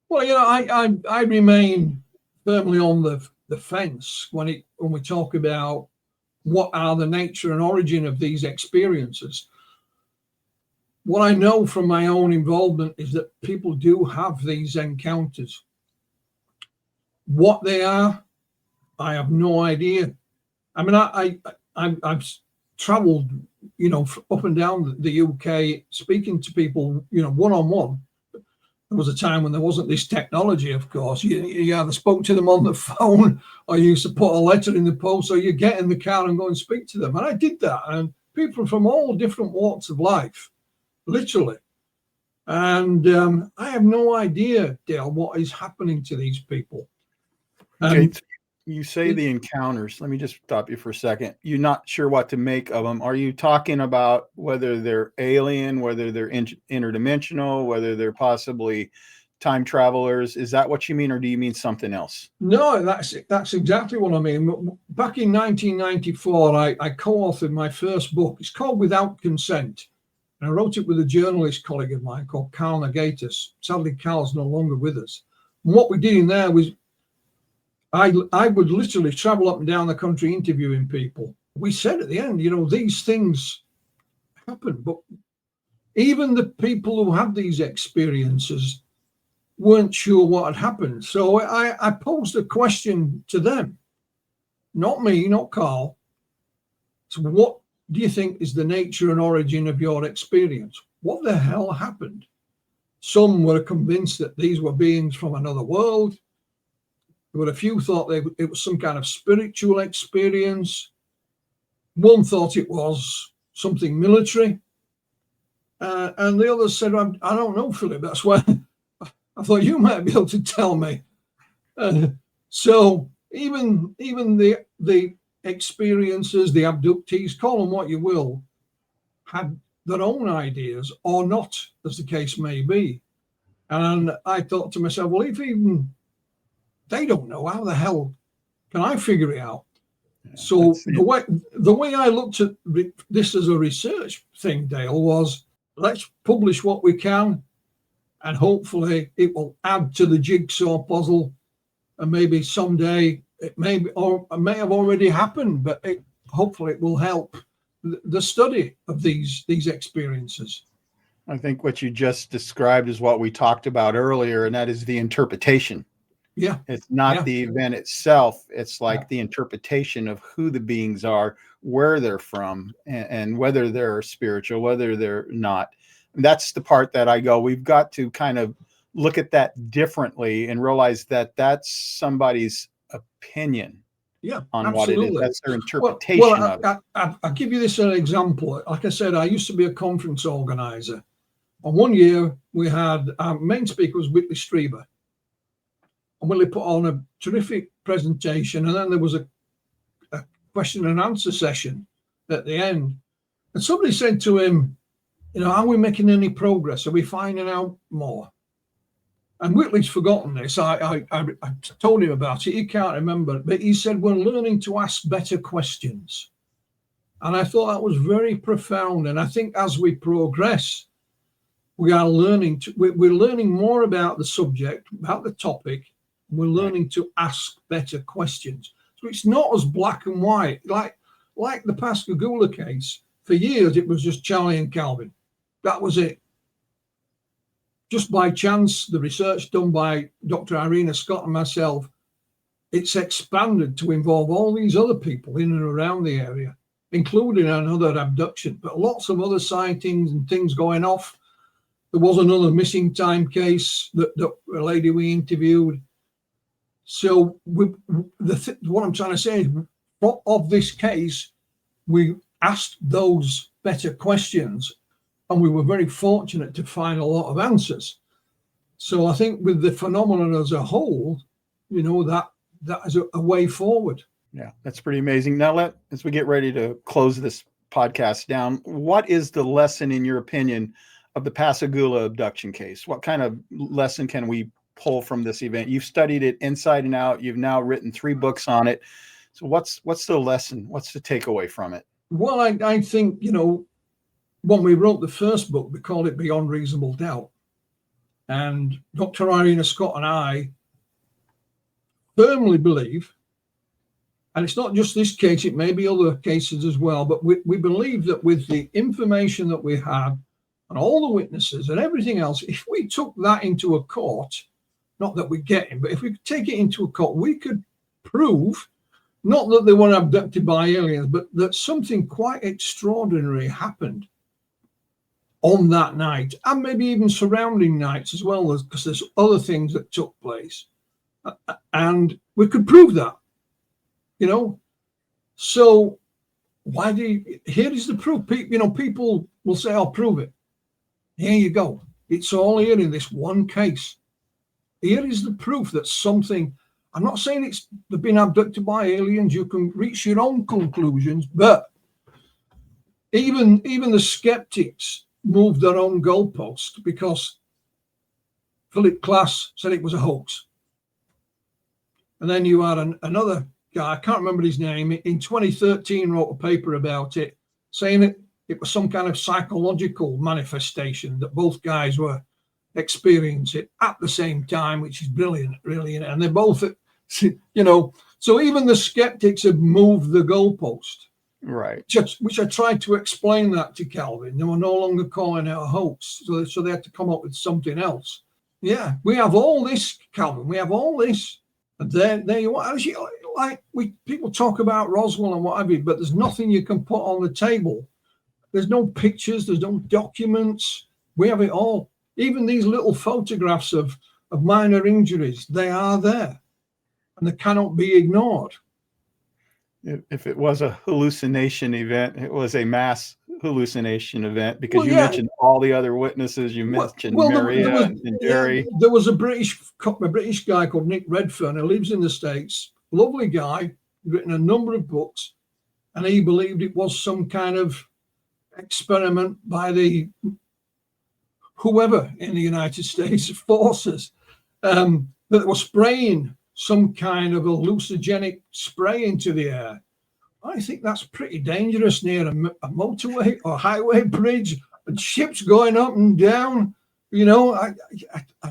Well, I remain firmly on the fence when we talk about what are the nature and origin of these experiences. What I know from my own involvement is that people do have these encounters. What they are, I have no idea. I mean, I've traveled, up and down the UK, speaking to people, one-on-one. There was a time when there wasn't this technology, of course. You either spoke to them on the phone, or you used to put a letter in the post, or you get in the car and go and speak to them. And I did that. And people from all different walks of life, literally. And I have no idea, Dale, what is happening to these people. Okay, you say the encounters. Let me just stop you for a second. You're not sure what to make of them. Are you talking about whether they're alien, whether they're interdimensional, whether they're possibly time travelers? Is that what you mean, or do you mean something else? No, that's exactly what I mean. Back in 1994, I co-authored my first book. It's called Without Consent. And I wrote it with a journalist colleague of mine called Carl Negatus. Sadly, Carl's no longer with us. And what we did in there was I would literally travel up and down the country interviewing people. We said at the end, these things happen, but even the people who had these experiences weren't sure what had happened. So I posed a question to them, not me, not Carl. So what do you think is the nature and origin of your experience? What the hell happened? Some were convinced that these were beings from another world. There were a few thought it was some kind of spiritual experience. One thought it was something military. And the others said, I don't know, Philip. That's why I thought you might be able to tell me. So even the experiences, the abductees, call them what you will, had their own ideas or not, as the case may be. And I thought to myself, well, if even they don't know, how the hell can I figure it out? So the way I looked at this as a research thing, Dale, was let's publish what we can, and hopefully it will add to the jigsaw puzzle, and maybe someday it may have already happened, but hopefully it will help the study of these experiences. I think what you just described is what we talked about earlier, and that is the interpretation. Yeah. It's not the event itself. It's like the interpretation of who the beings are, where they're from, and whether they're spiritual, whether they're not. And that's the part that I go, we've got to kind of look at that differently and realize that that's somebody's opinion on what it is. That's their interpretation of it. I'll give you this as an example. Like I said, I used to be a conference organizer. And one year we had, our main speaker was Whitley Strieber. And Willie put on a terrific presentation, and then there was a question and answer session at the end. And somebody said to him, are we making any progress? Are we finding out more? And Whitley's forgotten this. I told him about it. He can't remember. But he said, we're learning to ask better questions. And I thought that was very profound. And I think as we progress, we are learning we're learning more about the subject, about the topic. We're learning to ask better questions. So it's not as black and white. Like like the Pascagoula case, for years it was just Charlie and Calvin. That was it. Just by chance, the research done by Dr. Irina Scott and myself, it's expanded to involve all these other people in and around the area, including another abduction, but lots of other sightings and things going off. There was another missing time case that a lady we interviewed. So what I'm trying to say is, of this case, we asked those better questions, and we were very fortunate to find a lot of answers. So I think with the phenomenon as a whole, you know, that is a way forward. Yeah, that's pretty amazing. Now, as we get ready to close this podcast down, what is the lesson, in your opinion, of the Pascagoula abduction case? What kind of lesson can we pull from this event? You've studied it inside and out. You've now written 3 books on it. So what's the lesson? What's the takeaway from it? Well, I think, you know, when we wrote the first book, we called it Beyond Reasonable Doubt. And Dr. Irina Scott and I firmly believe, and it's not just this case, it may be other cases as well, but we believe that with the information that we have and all the witnesses and everything else, if we took that into a court, not that we get him, but if we could take it into a court, we could prove not that they were abducted by aliens, but that something quite extraordinary happened on that night, and maybe even surrounding nights as well, because there's other things that took place. And we could prove that, you know. So here is the proof. You know, people will say, I'll prove it. Here you go. It's all here in this one case. Here is the proof that something, I'm not saying they've been abducted by aliens. You can reach your own conclusions, but even the skeptics moved their own goalpost, because Philip Glass said it was a hoax. And then you had another guy, I can't remember his name, in 2013 wrote a paper about it, saying that it was some kind of psychological manifestation that both guys were experiencing at the same time, which is brilliant, really. And they both, you know, so even the skeptics have moved the goalpost. Right. Which I tried to explain that to Calvin. They were no longer calling it a hoax. So they had to come up with something else. Yeah, we have all this, Calvin. We have all this. And there you are. Like people talk about Roswell and what have you, but there's nothing you can put on the table. There's no pictures. There's no documents. We have it all. Even these little photographs of minor injuries, they are there. And they cannot be ignored. If it was a hallucination event, it was a mass hallucination event, because you mentioned all the other witnesses. You mentioned Maria and Jerry. Yeah, there was a British guy called Nick Redfern who lives in the States. Lovely guy, written a number of books, and he believed it was some kind of experiment by the whoever in the United States forces, that they were spraying some kind of hallucinogenic spray into the air. I think that's pretty dangerous near a motorway or highway bridge, and ships going up and down. You know, I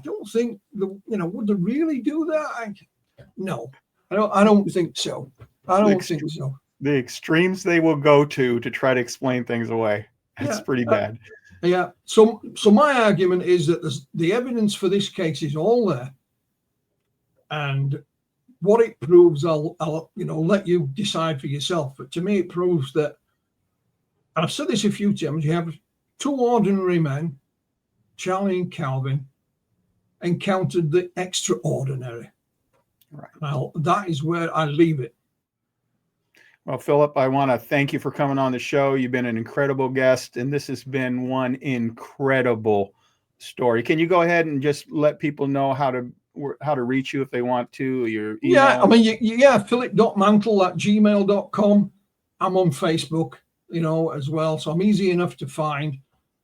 don't think would they really do that? No, I don't think so. I don't think so. The extremes they will go to try to explain things away. That's pretty bad. Yeah. So my argument is that the evidence for this case is all there. And what it proves, I'll let you decide for yourself. But to me, it proves that, and I've said this a few times, you have 2 ordinary men, Charlie and Calvin, encountered the extraordinary. Right. Well, that is where I leave it. Well, Philip, I want to thank you for coming on the show. You've been an incredible guest, and this has been one incredible story. Can you go ahead and just let people know how to reach you if they want to? Your email? Yeah, I mean, philip.mantle@gmail.com. I'm on Facebook, as well, so I'm easy enough to find.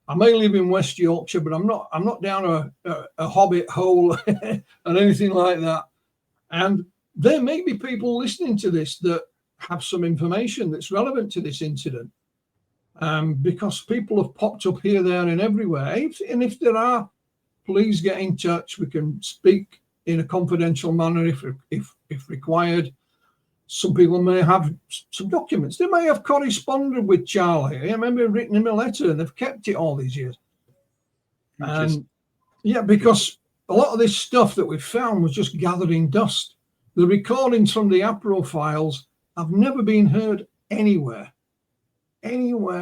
I may live in West Yorkshire, but I'm not down a hobbit hole and anything like that. And there may be people listening to this that have some information that's relevant to this incident, because people have popped up here, there, and everywhere. And if there are, please get in touch. We can speak in a confidential manner if required. some people may have some documents. They may have corresponded with Charlie. I remember written him a letter, and they've kept it all these years. And because a lot of this stuff that we found was just gathering dust. The recordings from the APRO files have never been heard anywhere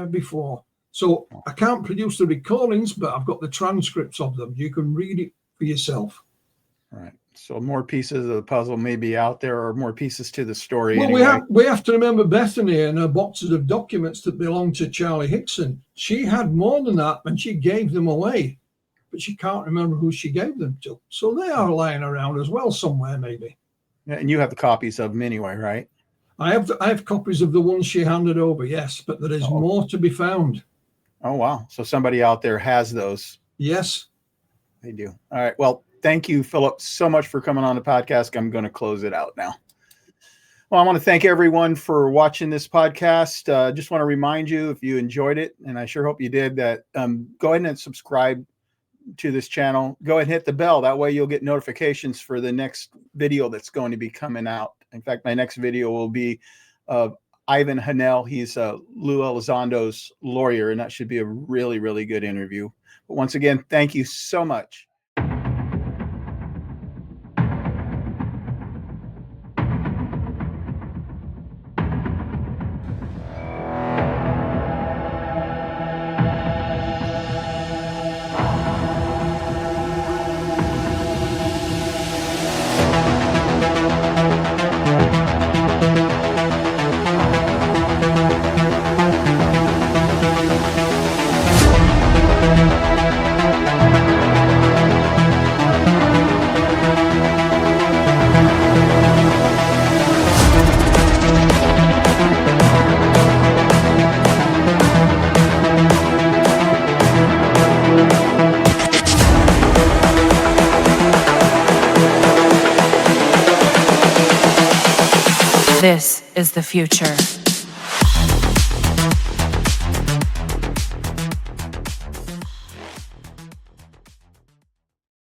before. So I can't produce the recordings, but I've got the transcripts of them. You can read it for yourself. Right. So more pieces of the puzzle may be out there, or more pieces to the story. Well, anyway. we have to remember Bethany and her boxes of documents that belonged to Charlie Hickson. She had more than that, and she gave them away, but she can't remember who she gave them to. So they are lying around as well somewhere, maybe. Yeah, and you have the copies of them anyway, right? I have copies of the ones she handed over, yes, but there is more to be found. Oh, wow. So somebody out there has those. Yes. They do. All right. Well, thank you, Philip, so much for coming on the podcast. I'm going to close it out now. Well, I want to thank everyone for watching this podcast. Just want to remind you, if you enjoyed it, and I sure hope you did, that go ahead and subscribe to this channel. Go ahead and hit the bell. That way you'll get notifications for the next video that's going to be coming out. In fact, my next video will be of Ivan Hanel. He's Lou Elizondo's lawyer, and that should be a really, really good interview. But once again, thank you so much. This is the future.